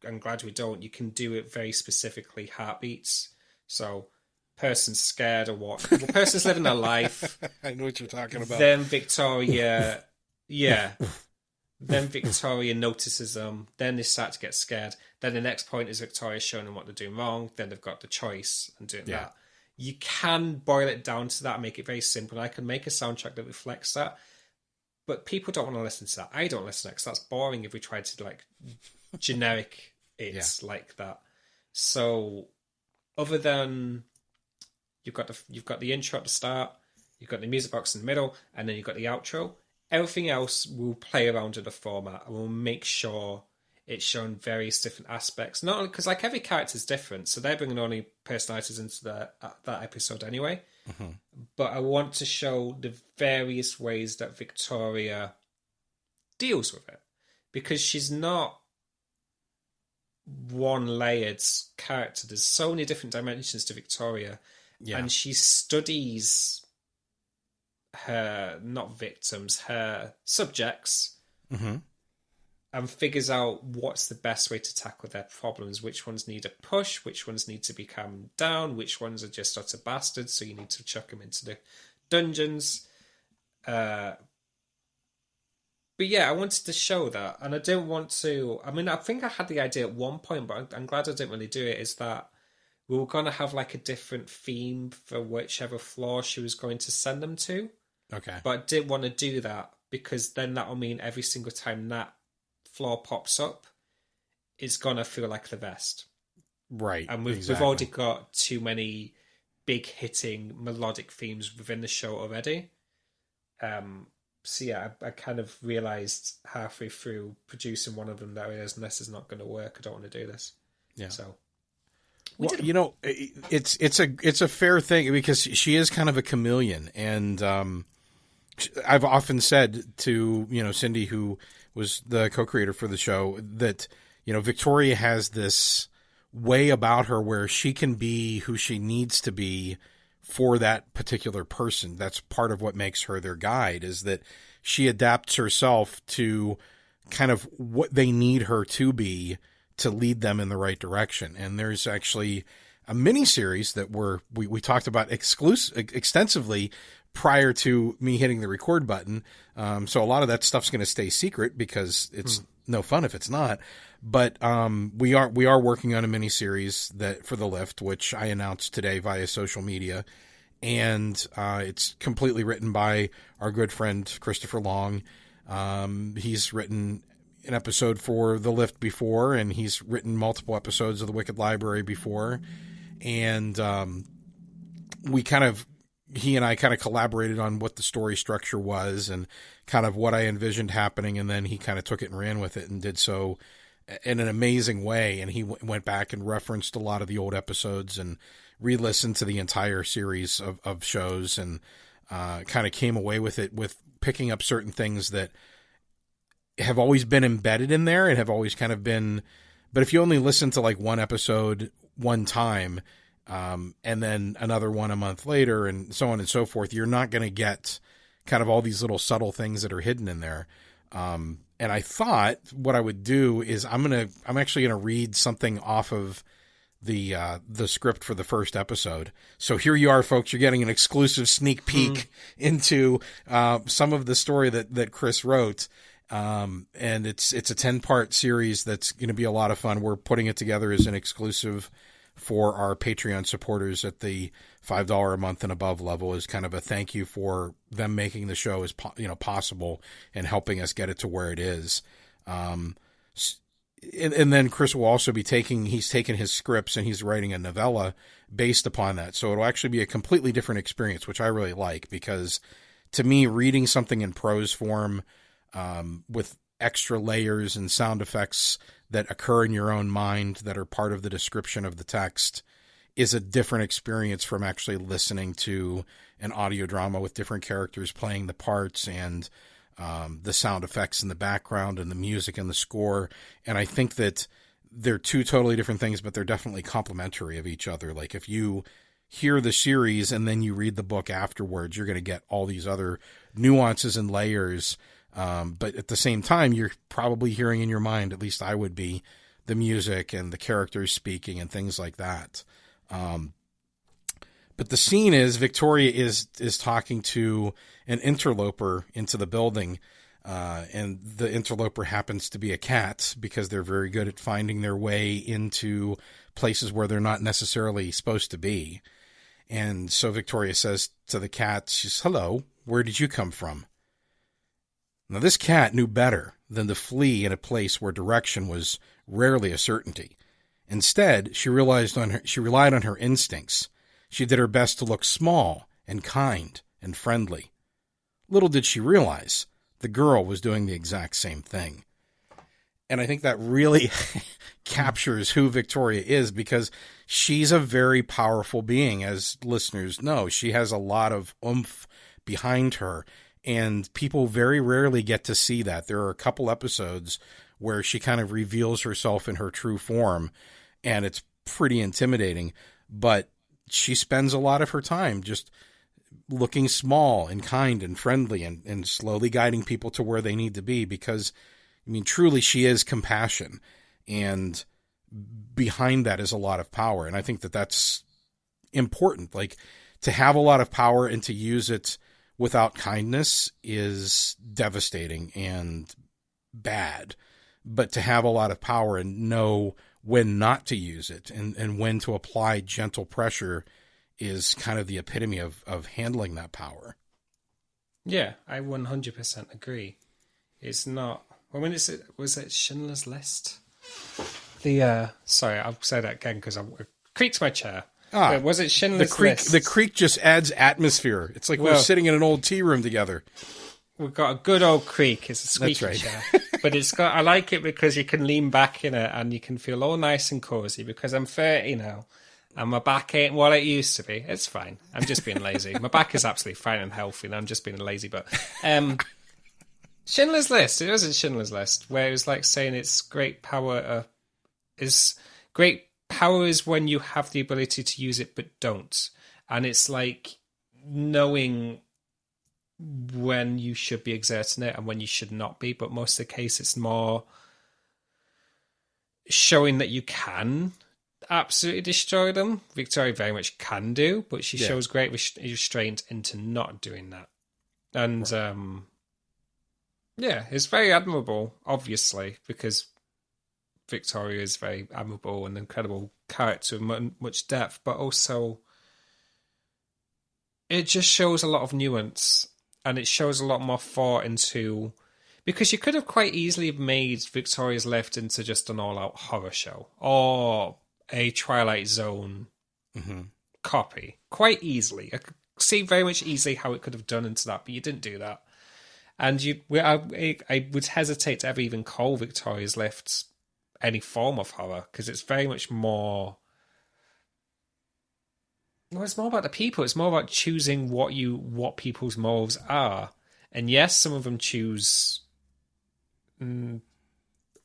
I'm glad we don't, you can do it very specifically heartbeats. So, person's scared or what? Well, person's living their life. I know what you're talking about. Then Victoria, then Victoria notices them. Then they start to get scared. Then the next point is Victoria showing them what they're doing wrong. Then they've got the choice and doing that. You can boil it down to that, make it very simple. I can make a soundtrack that reflects that. But people don't want to listen to that. I don't listen to that because that's boring if we try to like generic it like that. So other than you've got the intro at the start, you've got the music box in the middle, and then you've got the outro. Everything else will play around with the format and we'll make sure it's shown various different aspects. Not because like every character is different, so they're bringing only personalities into that episode anyway. Mm-hmm. But I want to show the various ways that Victoria deals with it, because she's not one layered character. There's so many different dimensions to Victoria, Yeah. And she studies her, not victims, her subjects, Mm-hmm. and figures out what's the best way to tackle their problems. Which ones need a push, which ones need to be calmed down, which ones are just utter bastards, so you need to chuck them into the dungeons. But yeah, I wanted to show that, and I didn't want to... I mean, I think I had the idea at one point, but I'm glad I didn't really do it, is that we were going to have like a different theme for whichever floor she was going to send them to. Okay. But I didn't want to do that, because then that'll mean every single time that floor pops up, it's going to feel like the best. Right. And we've already got too many big hitting melodic themes within the show already. So yeah, I kind of realised halfway through producing one of them that this is not going to work. I don't want to do this. Yeah. So, well, you know, it's a fair thing, because she is kind of a chameleon, and I've often said to, you know, Cindy, who was the co-creator for the show, that, you know, Victoria has this way about her where she can be who she needs to be for that particular person. That's part of what makes her their guide, is that she adapts herself to kind of what they need her to be to lead them in the right direction. And there's actually a mini series that we talked about extensively prior to me hitting the record button. So a lot of that stuff's going to stay secret, because it's no fun if it's not. But we are working on a mini series that for the Lift, which I announced today via social media, and it's completely written by our good friend Christopher Long. He's written an episode for the Lift before, and he's written multiple episodes of the Wicked Library before, and he and I kind of collaborated on what the story structure was and kind of what I envisioned happening, and then he kind of took it and ran with it, and did so in an amazing way. And he went back and referenced a lot of the old episodes and re-listened to the entire series of shows, and kind of came away with it, with picking up certain things that have always been embedded in there and have always kind of been, but if you only listen to like one episode one time, and then another one a month later, and so on and so forth, you're not going to get kind of all these little subtle things that are hidden in there. And I thought what I would do is I'm actually going to read something off of the script for the first episode. So here you are, folks. You're getting an exclusive sneak peek into some of the story that Chris wrote. And it's a 10-part series that's going to be a lot of fun. We're putting it together as an exclusive for our Patreon supporters at the $5 a month and above level, is kind of a thank you for them making the show as possible and helping us get it to where it is. And then Chris will also be taking his scripts and he's writing a novella based upon that. So it'll actually be a completely different experience, which I really like, because to me, reading something in prose form, with extra layers and sound effects that occur in your own mind that are part of the description of the text, is a different experience from actually listening to an audio drama with different characters playing the parts, and the sound effects in the background and the music and the score. And I think that they're two totally different things, but they're definitely complementary of each other. Like if you hear the series and then you read the book afterwards, you're going to get all these other nuances and layers. But at the same time, you're probably hearing in your mind, at least I would be, the music and the characters speaking and things like that. But the scene is Victoria is talking to an interloper into the building, and the interloper happens to be a cat, because they're very good at finding their way into places where they're not necessarily supposed to be. And so Victoria says to the cat, she's, "Hello, where did you come from?" Now, this cat knew better than to flee in a place where direction was rarely a certainty. Instead, she relied on her instincts. She did her best to look small and kind and friendly. Little did she realize the girl was doing the exact same thing. And I think that really captures who Victoria is, because she's a very powerful being, as listeners know. She has a lot of oomph behind her. And people very rarely get to see that. There are a couple episodes where she kind of reveals herself in her true form, and it's pretty intimidating. But she spends a lot of her time just looking small and kind and friendly and slowly guiding people to where they need to be, because, I mean, truly she is compassion, and behind that is a lot of power. And I think that that's important. Like, to have a lot of power and to use it without kindness is devastating and bad. But to have a lot of power and know when not to use it and when to apply gentle pressure is kind of the epitome of handling that power. Yeah, I 100% agree. It's not... Well, when was it Schindler's List? Sorry, I'll say that again because I creaked my chair. Was it Schindler's List? The creak just adds atmosphere. It's like we're sitting in an old tea room together. We've got a good old creak. It's a squeaky chair. But I like it because you can lean back in it and you can feel all nice and cozy, because I'm 30 now and my back ain't what it used to be. It's fine. I'm just being lazy. My back is absolutely fine and healthy, and I'm just being lazy. But Schindler's List. It wasn't Schindler's List, where it was like saying it's great power is when you have the ability to use it but don't. And it's like knowing when you should be exerting it and when you should not be, but most of the case it's more showing that you can absolutely destroy them. Victoria very much can do, but she shows great restraint into not doing that. And it's very admirable, obviously, because Victoria is very admirable and incredible character with much depth, but also it just shows a lot of nuance, and it shows a lot more thought into... Because you could have quite easily made Victoria's Lift into just an all-out horror show, or a Twilight Zone copy. Quite easily. I could see very much easily how it could have done into that, but you didn't do that. And I would hesitate to ever even call Victoria's Lift any form of horror, because it's very much more... Well, it's more about the people. It's more about choosing what people's morals are. And yes, some of them choose...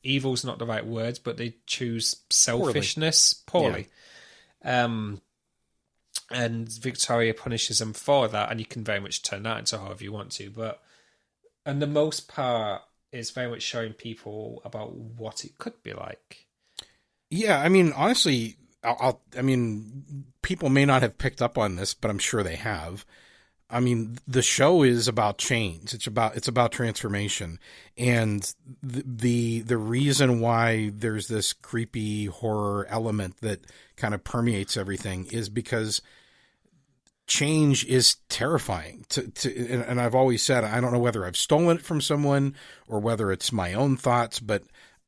evil's not the right word, but they choose selfishness poorly. Yeah. And Victoria punishes them for that, and you can very much turn that into however you want to. But and the most part is very much showing people about what it could be like. Yeah, I mean, honestly, I mean, people may not have picked up on this, but I'm sure they have. I mean, the show is about change. It's about transformation, and the reason why there's this creepy horror element that kind of permeates everything is because change is terrifying. And I've always said, I don't know whether I've stolen it from someone or whether it's my own thoughts, but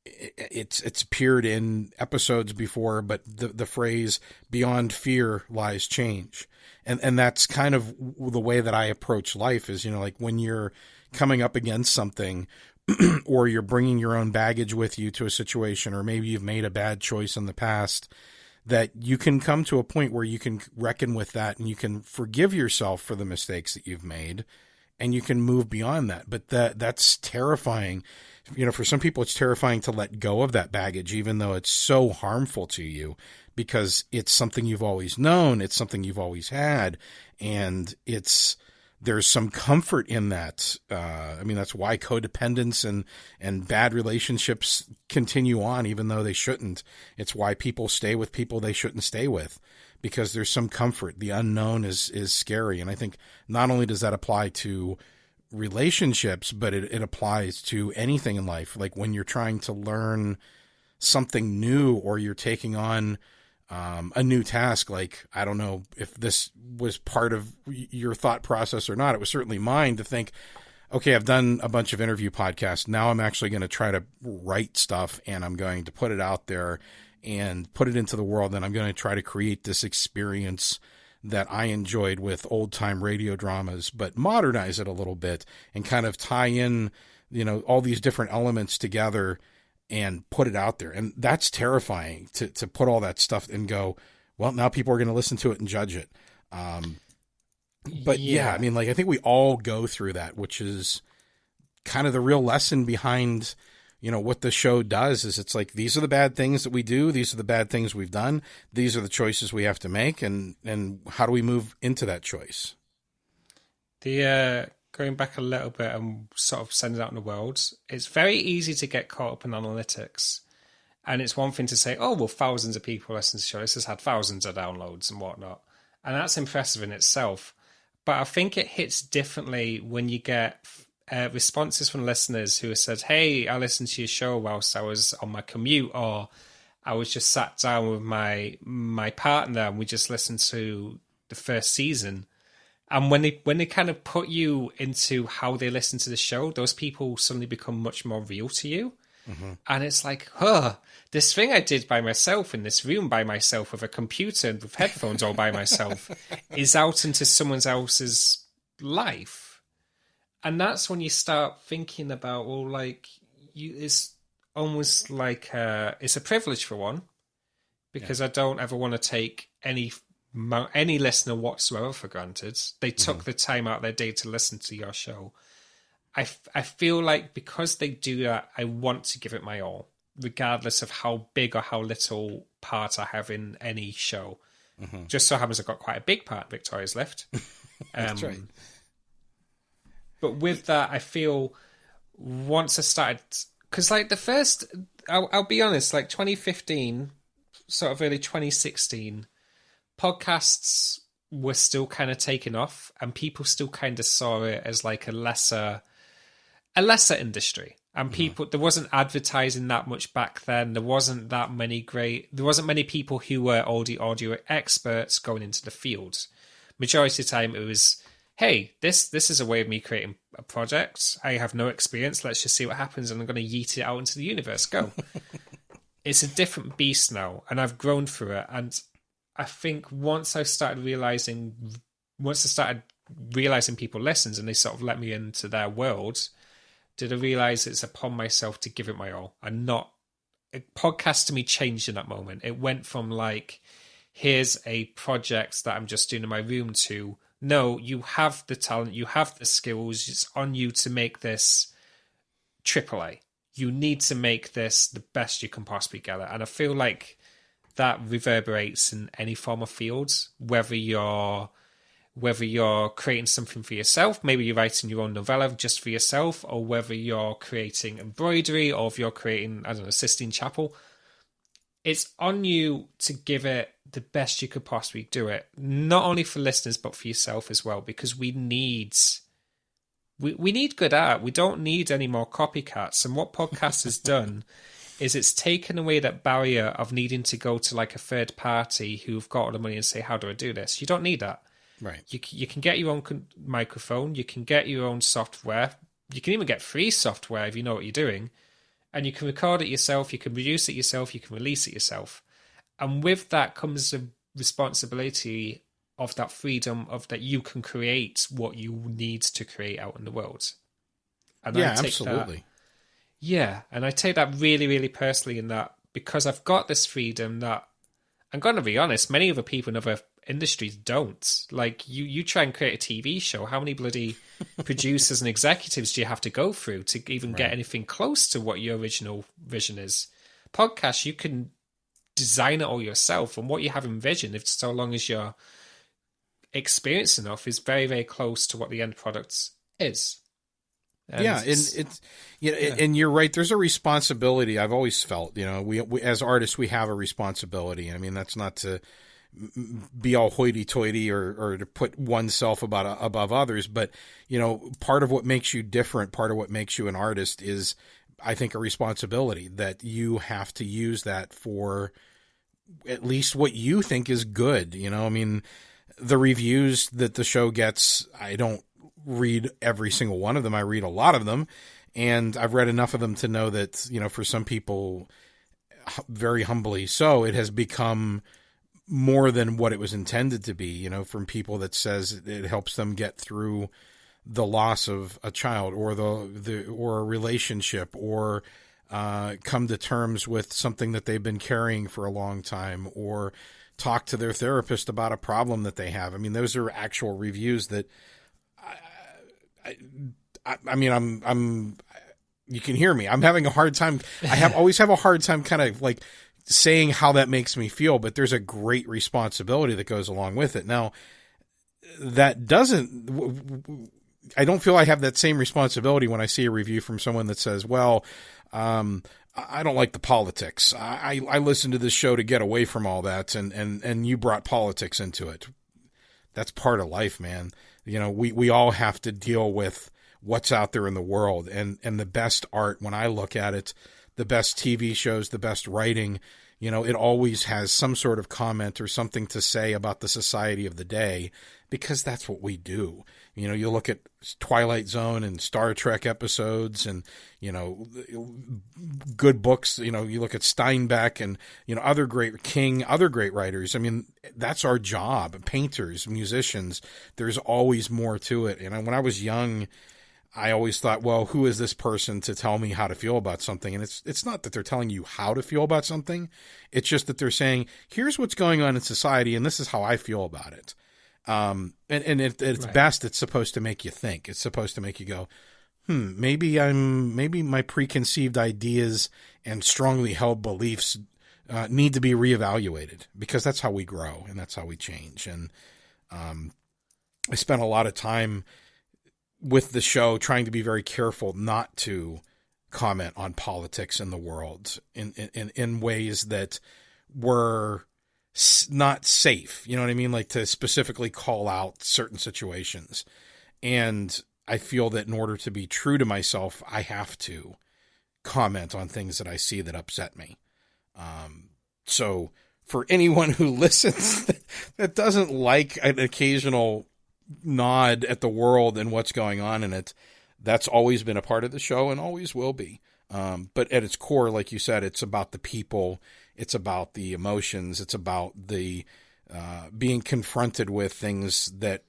it's appeared in episodes before. But the phrase "beyond fear lies change." And that's kind of the way that I approach life is, like when you're coming up against something or you're bringing your own baggage with you to a situation, or maybe you've made a bad choice in the past, that you can come to a point where you can reckon with that and you can forgive yourself for the mistakes that you've made and you can move beyond that. But that's terrifying. For some people, it's terrifying to let go of that baggage, even though it's so harmful to you, because it's something you've always known, it's something you've always had, and there's some comfort in that. I mean, that's why codependence and bad relationships continue on, even though they shouldn't. It's why people stay with people they shouldn't stay with, because there's some comfort. The unknown is scary, and I think not only does that apply to relationships, but it applies to anything in life. Like when you're trying to learn something new, or you're taking on a new task. Like, I don't know if this was part of your thought process or not. It was certainly mine to think, okay, I've done a bunch of interview podcasts. Now I'm actually going to try to write stuff, and I'm going to put it out there and put it into the world. And I'm going to try to create this experience that I enjoyed with old time radio dramas, but modernize it a little bit and kind of tie in, all these different elements together and put it out there. And that's terrifying to put all that stuff and go, well, now people are going to listen to it and judge it. But I mean, like, I think we all go through that, which is kind of the real lesson behind, what the show does is it's like, these are the bad things that we do. These are the bad things we've done. These are the choices we have to make. And how do we move into that choice? Going back a little bit and sort of sending it out in the world, it's very easy to get caught up in analytics. And it's one thing to say, oh, well, thousands of people listen to the show. This has had thousands of downloads and whatnot. And that's impressive in itself. But I think it hits differently when you get responses from listeners who have said, hey, I listened to your show whilst I was on my commute, or I was just sat down with my partner and we just listened to the first season. And when they kind of put you into how they listen to the show, those people suddenly become much more real to you. Mm-hmm. And it's like, this thing I did by myself in this room by myself with a computer and with headphones all by myself is out into someone else's life. And that's when you start thinking about, well, like, it's almost like it's a privilege for one, because I don't ever want to take any listener whatsoever for granted. They took the time out of their day to listen to your show. I feel like because they do that, I want to give it my all, regardless of how big or how little part I have in any show. Mm-hmm. Just so happens I've got quite a big part in Victoria's Lift. That's right. But with that, I feel once I started, because like the first, I'll be honest, like 2015, sort of early 2016, podcasts were still kind of taking off, and people still kind of saw it as like a lesser industry. And people, there wasn't advertising that much back then. There wasn't many people who were audio experts going into the field. Majority of the time, it was, hey, this is a way of me creating a project. I have no experience. Let's just see what happens, and I'm going to yeet it out into the universe. Go. It's a different beast now, and I've grown through it. And I think once I started realizing people listens and they sort of let me into their world, did I realize it's upon myself to give it my all. And not, a podcast to me changed in that moment. It went from like, here's a project that I'm just doing in my room to, no, you have the talent, you have the skills, it's on you to make this AAA. You need to make this the best you can possibly get it. And I feel like that reverberates in any form of field, whether you're creating something for yourself, maybe you're writing your own novella just for yourself, or whether you're creating embroidery, or if you're creating, I don't know, Sistine Chapel. It's on you to give it the best you could possibly do it, not only for listeners, but for yourself as well, because we need good art. We don't need any more copycats. And what podcast has done is it's taken away that barrier of needing to go to like a third party who've got all the money and say, how do I do this? You don't need that. Right. You can get your own microphone. You can get your own software. You can even get free software if you know what you're doing. And you can record it yourself. You can produce it yourself. You can release it yourself. And with that comes the responsibility of that freedom of that you can create what you need to create out in the world. And yeah, absolutely. And I take that really, really personally in that, because I've got this freedom that, I'm going to be honest, many other people in other industries don't. Like, you try and create a TV show, how many bloody producers and executives do you have to go through to even get anything close to what your original vision is? Podcast, you can design it all yourself, and what you have in vision, if so long as you're experienced enough, is very, very close to what the end product is. And and you're right. There's a responsibility. I've always felt, we as artists, we have a responsibility. I mean, that's not to be all hoity-toity or to put oneself above others, but part of what makes you different, part of what makes you an artist is, I think, a responsibility that you have to use that for at least what you think is good. I mean, the reviews that the show gets, I don't read every single one of them. I read a lot of them, and I've read enough of them to know that, for some people, very humbly so, it has become more than what it was intended to be, from people that says it helps them get through the loss of a child or or a relationship, or come to terms with something that they've been carrying for a long time, or talk to their therapist about a problem that they have. I mean, those are actual reviews that I mean, I'm You can hear me. I'm having a hard time. Always have a hard time kind of like saying how that makes me feel, but there's a great responsibility that goes along with it. Now, that doesn't, I don't feel I have that same responsibility when I see a review from someone that says, well, I don't like the politics. I listened to this show to get away from all that, and you brought politics into it. That's part of life, man. You know, we all have to deal with what's out there in the world, and the best art, when I look at it, the best TV shows, the best writing, you know, it always has some sort of comment or something to say about the society of the day, because that's what we do. You know, you look at Twilight Zone and Star Trek episodes and, you know, good books, you know, you look at Steinbeck and, you know, other great writers. I mean, that's our job. Painters, musicians, there's always more to it. And when I was young, I always thought, well, who is this person to tell me how to feel about something? And it's not that they're telling you how to feel about something. It's just that they're saying, here's what's going on in society, and this is how I feel about it. And it's right. Best, it's supposed to make you think. It's supposed to make you go, maybe my preconceived ideas and strongly held beliefs need to be reevaluated, because that's how we grow and that's how we change. And I spent a lot of time with the show trying to be very careful not to comment on politics in the world in ways that were not safe. You know what I mean? Like to specifically call out certain situations. And I feel that in order to be true to myself, I have to comment on things that I see that upset me. So for anyone who listens that doesn't like an occasional nod at the world and what's going on in it, that's always been a part of the show and always will be. But at its core, like you said, it's about the people, it's about the emotions, it's about the being confronted with things that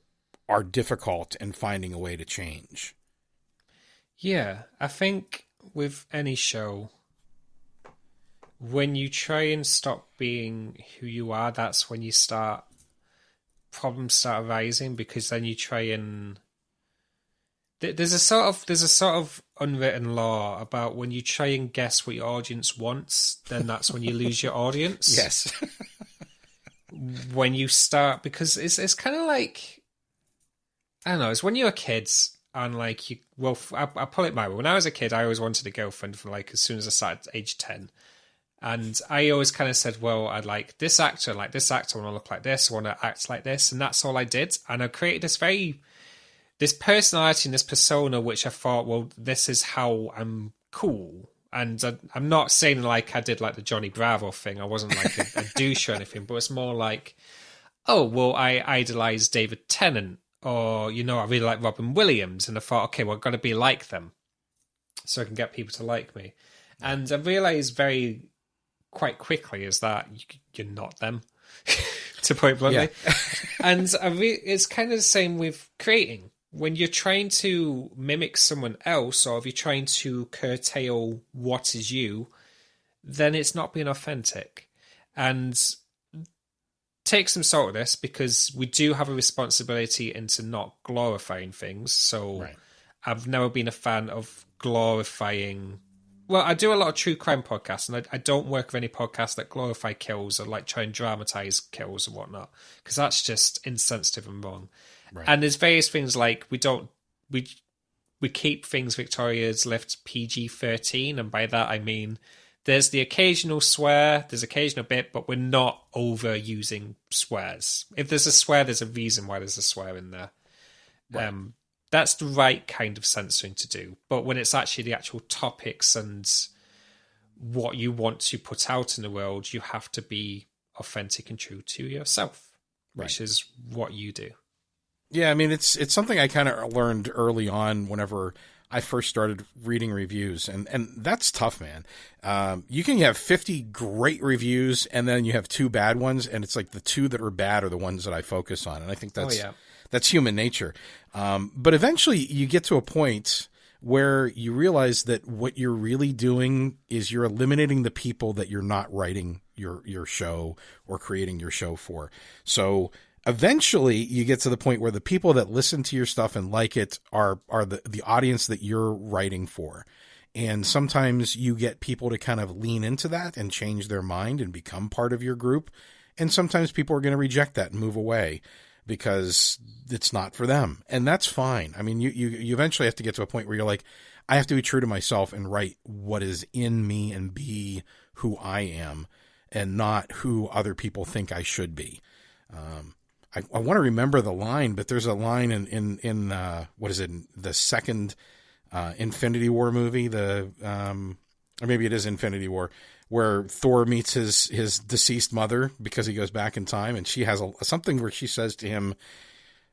are difficult and finding a way to change. Yeah, I think with any show, when you try and stop being who you are, that's when you problems start arising, because then you try and there's a sort of unwritten law about when you try and guess what your audience wants, then that's when you lose your audience. Yes. When you start, because it's kind of like, I don't know, it's when you're a kid and like I pull it my way. When I was a kid, I always wanted a girlfriend from like as soon as I started age 10. And I always kind of said, well, I'd like this actor, I want to look like this, I want to act like this. And that's all I did. And I created this personality and this persona, which I thought, well, this is how I'm cool. And I'm not saying like I did like the Johnny Bravo thing. I wasn't like a douche or anything, but it's more like, oh, well, I idolize David Tennant, or, you know, I really like Robin Williams. And I thought, okay, well, I've got to be like them so I can get people to like me. And I realized quite quickly is that you're not them, to put it bluntly. Yeah. And it's kind of the same with creating. When you're trying to mimic someone else, or if you're trying to curtail what is you, then it's not being authentic. And take some salt of this, because we do have a responsibility into not glorifying things. So right. I've never been a fan of glorifying. Well, I do a lot of true crime podcasts, and I don't work with any podcasts that glorify kills or like try and dramatize kills and whatnot, because that's just insensitive and wrong. Right. And there's various things like we keep things Victoria's left PG-13, and by that I mean there's the occasional swear, there's occasional bit, but we're not overusing swears. If there's a swear, there's a reason why there's a swear in there. Right. That's the right kind of censoring to do. But when it's actually the actual topics and what you want to put out in the world, you have to be authentic and true to yourself, right. Which is what you do. Yeah, I mean, it's something I kind of learned early on whenever I first started reading reviews, and that's tough, man. You can have 50 great reviews, and then you have 2 bad ones, and it's like the 2 that are bad are the ones that I focus on, and I think that's human nature. But eventually you get to a point where you realize that what you're really doing is you're eliminating the people that you're not writing your show or creating your show for. So eventually you get to the point where the people that listen to your stuff and like it are the audience that you're writing for. And sometimes you get people to kind of lean into that and change their mind and become part of your group. And sometimes people are going to reject that and move away because it's not for them. And that's fine. I mean, you eventually have to get to a point where you're like, I have to be true to myself and write what is in me and be who I am and not who other people think I should be. I want to remember the line, but there's a line in what is it? The second Infinity War movie, or maybe it is Infinity War, where Thor meets his deceased mother because he goes back in time, and she has something where she says to him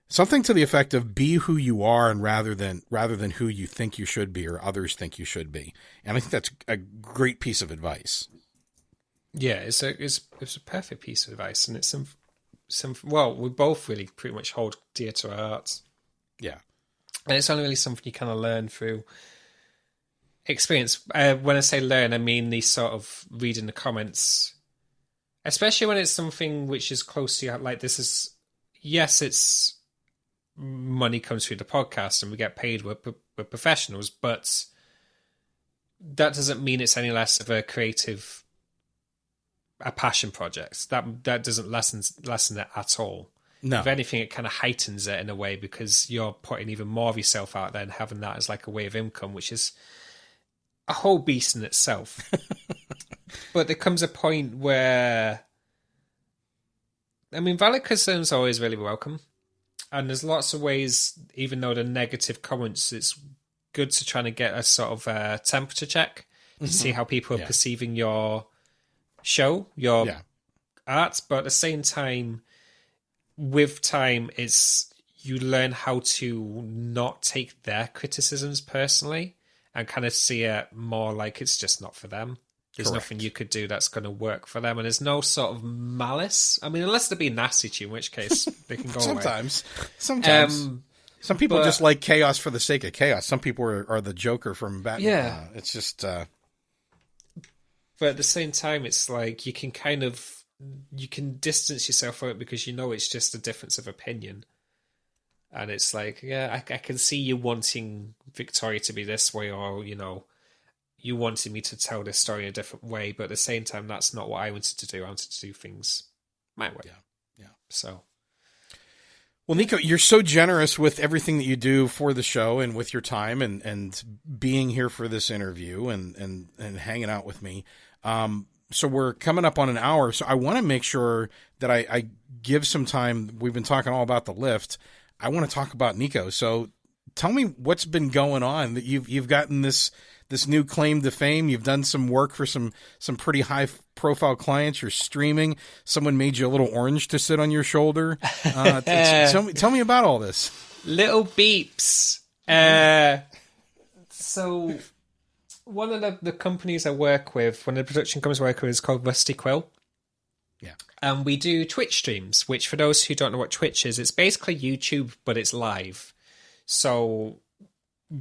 something to the effect of "Be who you are, and rather than who you think you should be or others think you should be." And I think that's a great piece of advice. Yeah, it's a perfect piece of advice, and it's some. Well, we both really pretty much hold dear to our hearts. Yeah. And it's only really something you kind of learn through experience. When I say learn, I mean the sort of reading the comments, especially when it's something which is close to you. Like this is, yes, it's money comes through the podcast and we get paid. We're professionals, but that doesn't mean it's any less of a passion project. That doesn't lessen it at all. No. If anything, it kind of heightens it in a way because you're putting even more of yourself out there and having that as like a way of income, which is a whole beast in itself. But there comes a point where, I mean, valid concerns are always really welcome. And there's lots of ways, even though the negative comments, it's good to try to get a sort of temperature check to see how people are perceiving your show, your art. But at the same time, with time, you learn how to not take their criticisms personally and kind of see it more like it's just not for them. There's nothing you could do that's going to work for them, and there's no sort of malice. I mean, unless they're being nasty to you, in which case they can go Sometimes. away. Some people just like chaos for the sake of chaos. Some people are the Joker from Batman. Yeah. It's just... But at the same time, it's like you can distance yourself from it because you know it's just a difference of opinion. And it's like, I can see you wanting Victoria to be this way, or, you wanted me to tell this story in a different way. But at the same time, that's not what I wanted to do. I wanted to do things my way. Yeah. So... Well, Nico, you're so generous with everything that you do for the show and with your time and being here for this interview and hanging out with me. So we're coming up on an hour. So I want to make sure that I give some time. We've been talking all about the lift. I want to talk about Nico. So tell me what's been going on. That you've gotten this new claim to fame. You've done some work for some pretty high profile clients. You're streaming. Someone made you a little orange to sit on your shoulder. Tell me about all this. Little beeps. So one of the companies I work with, one of the production companies I work with, is called Rusty Quill. Yeah. And we do Twitch streams, which for those who don't know what Twitch is, it's basically YouTube, but it's live. So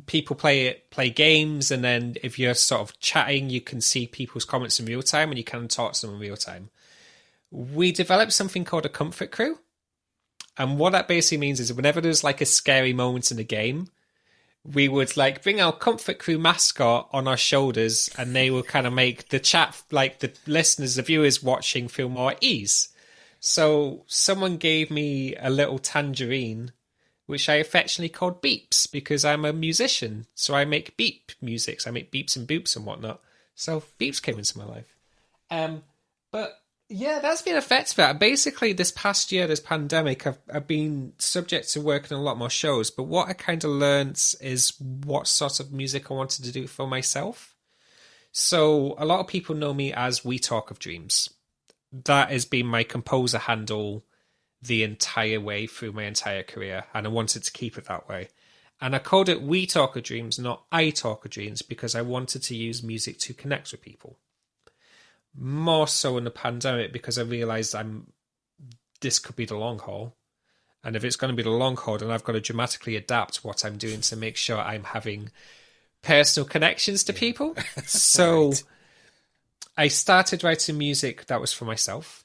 people play games, and then if you're sort of chatting, you can see people's comments in real time, and you can talk to them in real time. We developed something called a comfort crew. And what that basically means is whenever there's like a scary moment in the game, we would like bring our comfort crew mascot on our shoulders, and they will kind of make the chat, like the listeners, the viewers watching, feel more at ease. So someone gave me a little tangerine, which I affectionately called Beeps, because I'm a musician. So I make beep music. So I make beeps and boops and whatnot. So Beeps came into my life. But yeah, that's been effective. Basically, this past year, this pandemic, I've been subject to working on a lot more shows. But what I kind of learned is what sort of music I wanted to do for myself. So a lot of people know me as We Talk of Dreams. That has been my composer handle the entire way through my entire career, and I wanted to keep it that way. And I called it We Talk of Dreams, not I Talk of Dreams, because I wanted to use music to connect with people. More so in the pandemic, because I realised this could be the long haul. And if it's going to be the long haul, then I've got to dramatically adapt what I'm doing to make sure I'm having personal connections to people. So right. I started writing music that was for myself.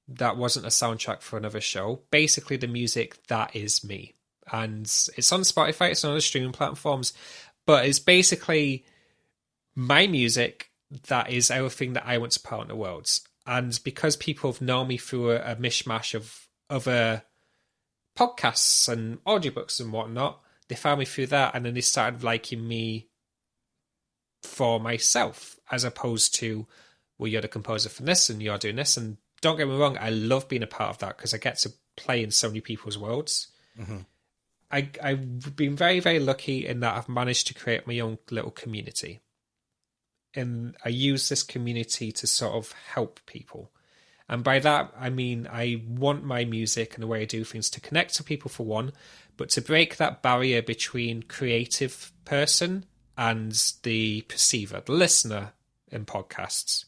That wasn't a soundtrack for another show. Basically, the music that is me. And it's on Spotify, it's on other streaming platforms. But it's basically my music, that is everything that I want to put out in the world. And because people have known me through a mishmash of other podcasts and audiobooks and whatnot, they found me through that, and then they started liking me for myself, as opposed to, well, you're the composer for this and you're doing this. And don't get me wrong, I love being a part of that because I get to play in so many people's worlds. Mm-hmm. I've been very, very lucky in that I've managed to create my own little community. And I use this community to sort of help people. And by that, I mean, I want my music and the way I do things to connect to people for one, but to break that barrier between creative person and the perceiver, the listener in podcasts.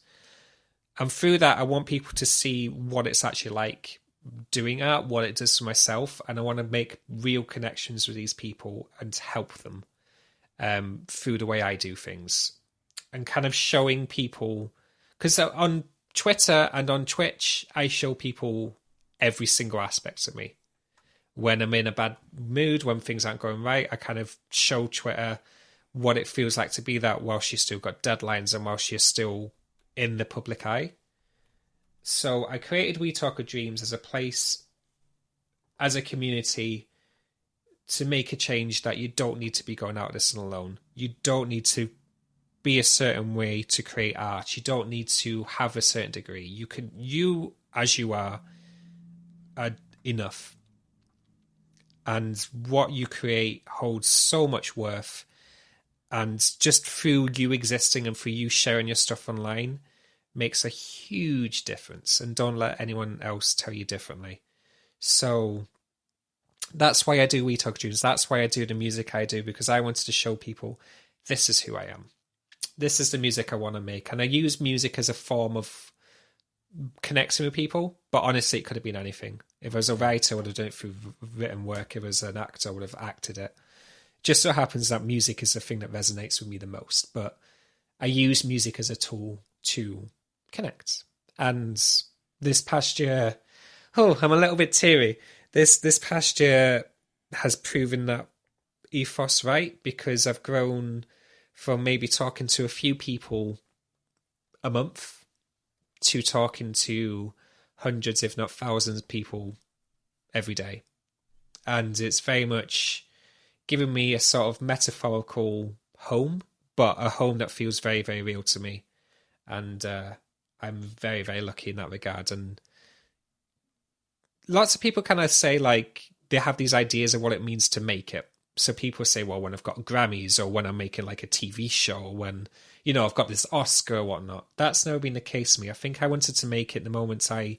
And through that, I want people to see what it's actually like doing art, what it does for myself, and I want to make real connections with these people and help them through the way I do things. And kind of showing people, because on Twitter and on Twitch, I show people every single aspect of me. When I'm in a bad mood, when things aren't going right, I kind of show Twitter what it feels like to be that while she's still got deadlines and while she's still in the public eye. So I created We Talk of Dreams as a place, as a community, to make a change that you don't need to be going out this alone. You don't need to be a certain way to create art. You don't need to have a certain degree. You as you are enough. And what you create holds so much worth. And just through you existing and through you sharing your stuff online makes a huge difference. And don't let anyone else tell you differently. So that's why I do We Talk Dreams. That's why I do the music I do, because I wanted to show people this is who I am. This is the music I want to make. And I use music as a form of connecting with people, but honestly, it could have been anything. If I was a writer, I would have done it through written work. If I was an actor, I would have acted it. Just so happens that music is the thing that resonates with me the most, but I use music as a tool to connect. And this past year, I'm a little bit teary. This past year has proven that ethos right, because I've grown from maybe talking to a few people a month to talking to hundreds, if not thousands of people every day. And it's very much given me a sort of metaphorical home, but a home that feels very, very real to me. And I'm very, very lucky in that regard. And lots of people kind of say, like, they have these ideas of what it means to make it. So people say, well, when I've got Grammys, or when I'm making like a TV show, or when, I've got this Oscar or whatnot. That's never been the case for me. I think I wanted to make it the moment I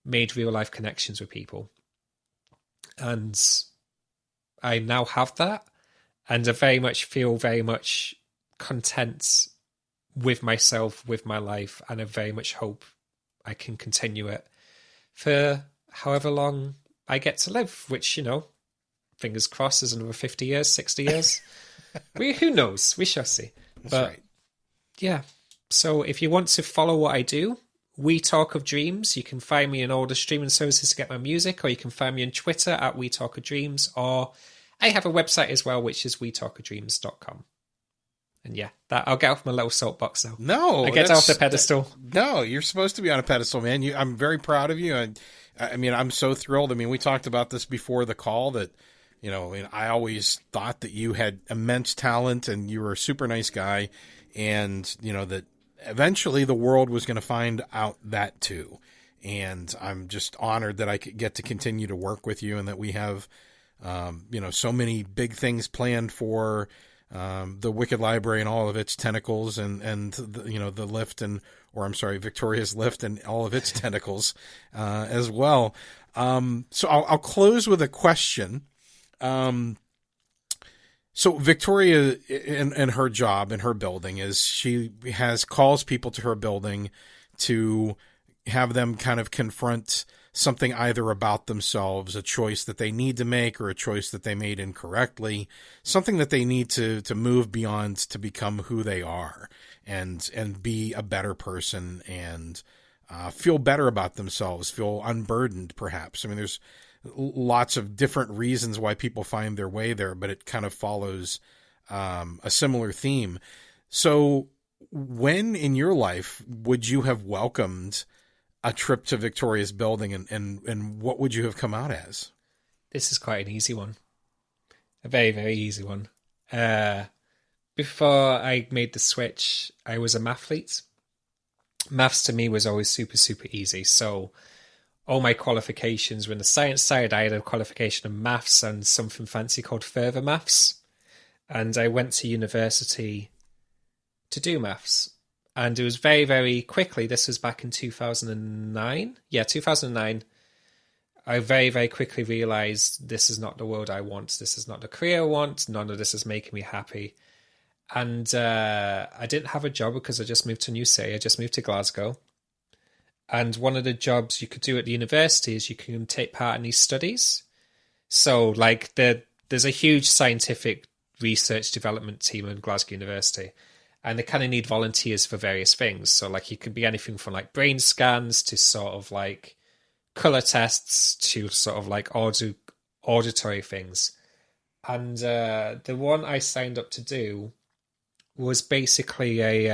made real life connections with people. And I now have that. And I very much feel very much content with myself, with my life. And I very much hope I can continue it for however long I get to live, which, fingers crossed, is another 50 years, 60 years. Who knows? We shall see. That's right. Yeah. So if you want to follow what I do, We Talk of Dreams, you can find me on all the streaming services to get my music, or you can find me on Twitter at We Talk of Dreams, or I have a website as well, which is wetalkofdreams.com. And yeah, I'll get off my little soapbox now. No. I get off the pedestal. No, you're supposed to be on a pedestal, man. I'm very proud of you. I mean, I'm so thrilled. I mean, we talked about this before the call that, I always thought that you had immense talent and you were a super nice guy, and, that eventually the world was going to find out that too. And I'm just honored that I could get to continue to work with you, and that we have, so many big things planned for the Wicked Library and all of its tentacles, and the lift Victoria's Lift and all of its tentacles as well. So I'll close with a question. So Victoria, in her job, in her building, is she calls people to her building to have them kind of confront something either about themselves, a choice that they need to make, or a choice that they made incorrectly, something that they need to move beyond to become who they are and be a better person and feel better about themselves, feel unburdened perhaps. I mean, there's lots of different reasons why people find their way there, but it kind of follows a similar theme. So when in your life would you have welcomed a trip to Victoria's building, and what would you have come out as? This is quite an easy one. A very, very easy one. Before I made the switch, I was a mathlete. Maths to me was always super, super easy. So all my qualifications were in the science side. I had a qualification in maths and something fancy called further maths. And I went to university to do maths. And it was very, very quickly, this was back in 2009. Yeah, 2009. I very, very quickly realised this is not the world I want. This is not the career I want. None of this is making me happy. And I didn't have a job because I just moved to a new city. I just moved to Glasgow. And one of the jobs you could do at the university is you can take part in these studies. So, like, there's a huge scientific research development team at Glasgow University. And they kind of need volunteers for various things. So, like, it could be anything from, like, brain scans to sort of, like, colour tests to sort of, like, auditory things. And the one I signed up to do was basically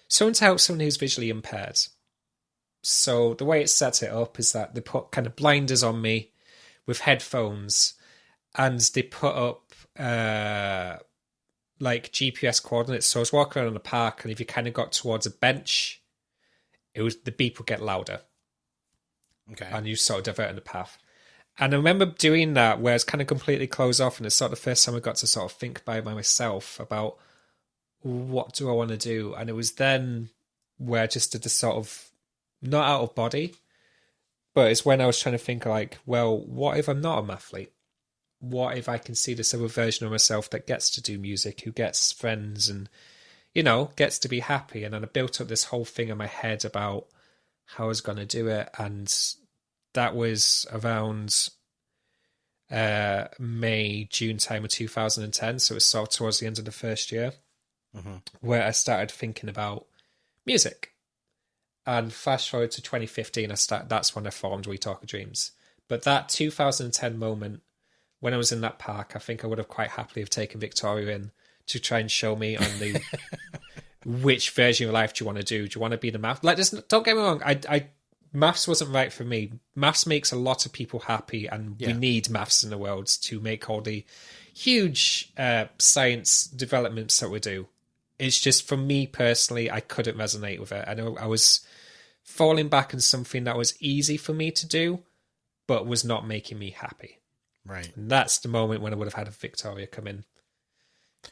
someone to help someone who's visually impaired. So the way it sets it up is that they put kind of blinders on me with headphones, and they put up like GPS coordinates. So I was walking around in the park, and if you kind of got towards a bench, the beep would get louder. Okay. And you sort of divert in the path. And I remember doing that where it's kind of completely closed off, and it's sort of the first time I got to sort of think by myself about what do I want to do. And it was then where I just did this sort of, not out of body, but it's when I was trying to think like, well, what if I'm not a mathlete? What if I can see this other version of myself that gets to do music, who gets friends and, you know, gets to be happy? And then I built up this whole thing in my head about how I was going to do it. And that was around May, June time of 2010. So it was sort of towards the end of the first year, where I started thinking about music. And fast forward to 2015, that's when I formed We Talk of Dreams. But that 2010 moment, when I was in that park, I think I would have quite happily have taken Victoria in to try and show me on the which version of life do you want to do? Do you want to be the math? Like, don't get me wrong, maths wasn't right for me. Maths makes a lot of people happy, and we need maths in the world to make all the huge science developments that we do. It's just, for me personally, I couldn't resonate with it. I know I was falling back on something that was easy for me to do, but was not making me happy. Right. And that's the moment when I would have had a Victoria come in.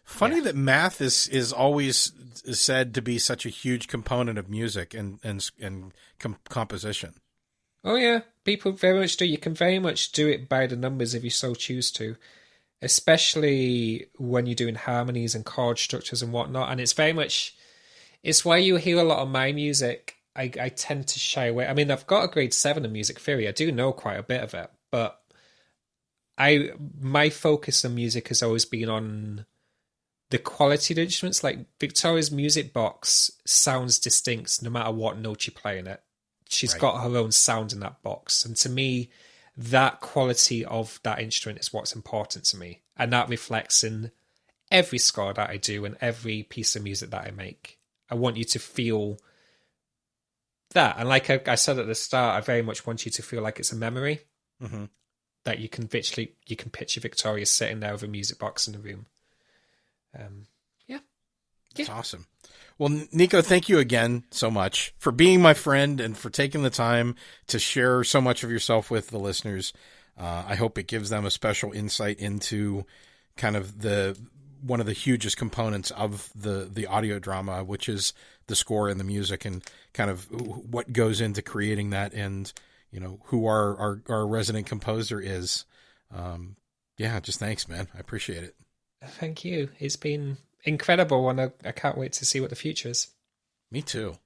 Funny that math is always said to be such a huge component of music and composition. Oh yeah, people very much do. You can very much do it by the numbers if you so choose to, especially when you're doing harmonies and chord structures and whatnot. And it's very much, it's why you hear a lot of my music. I tend to shy away. I mean, I've got a grade 7 in music theory. I do know quite a bit of it, but my focus on music has always been on the quality of the instruments. Like, Victoria's music box sounds distinct no matter what note you play in it. She's got her own sound in that box. And to me, that quality of that instrument is what's important to me. And that reflects in every score that I do and every piece of music that I make. I want you to feel that. And like I said at the start, I very much want you to feel like it's a memory. Mm-hmm. That you can picture Victoria sitting there with a music box in the room. That's awesome. Well, Nico, thank you again so much for being my friend and for taking the time to share so much of yourself with the listeners. I hope it gives them a special insight into kind of one of the hugest components of the audio drama, which is the score and the music, and kind of what goes into creating that, and you know who our resident composer is. Just thanks, man. I appreciate it. Thank you. It's been incredible, and I can't wait to see what the future is. Me too.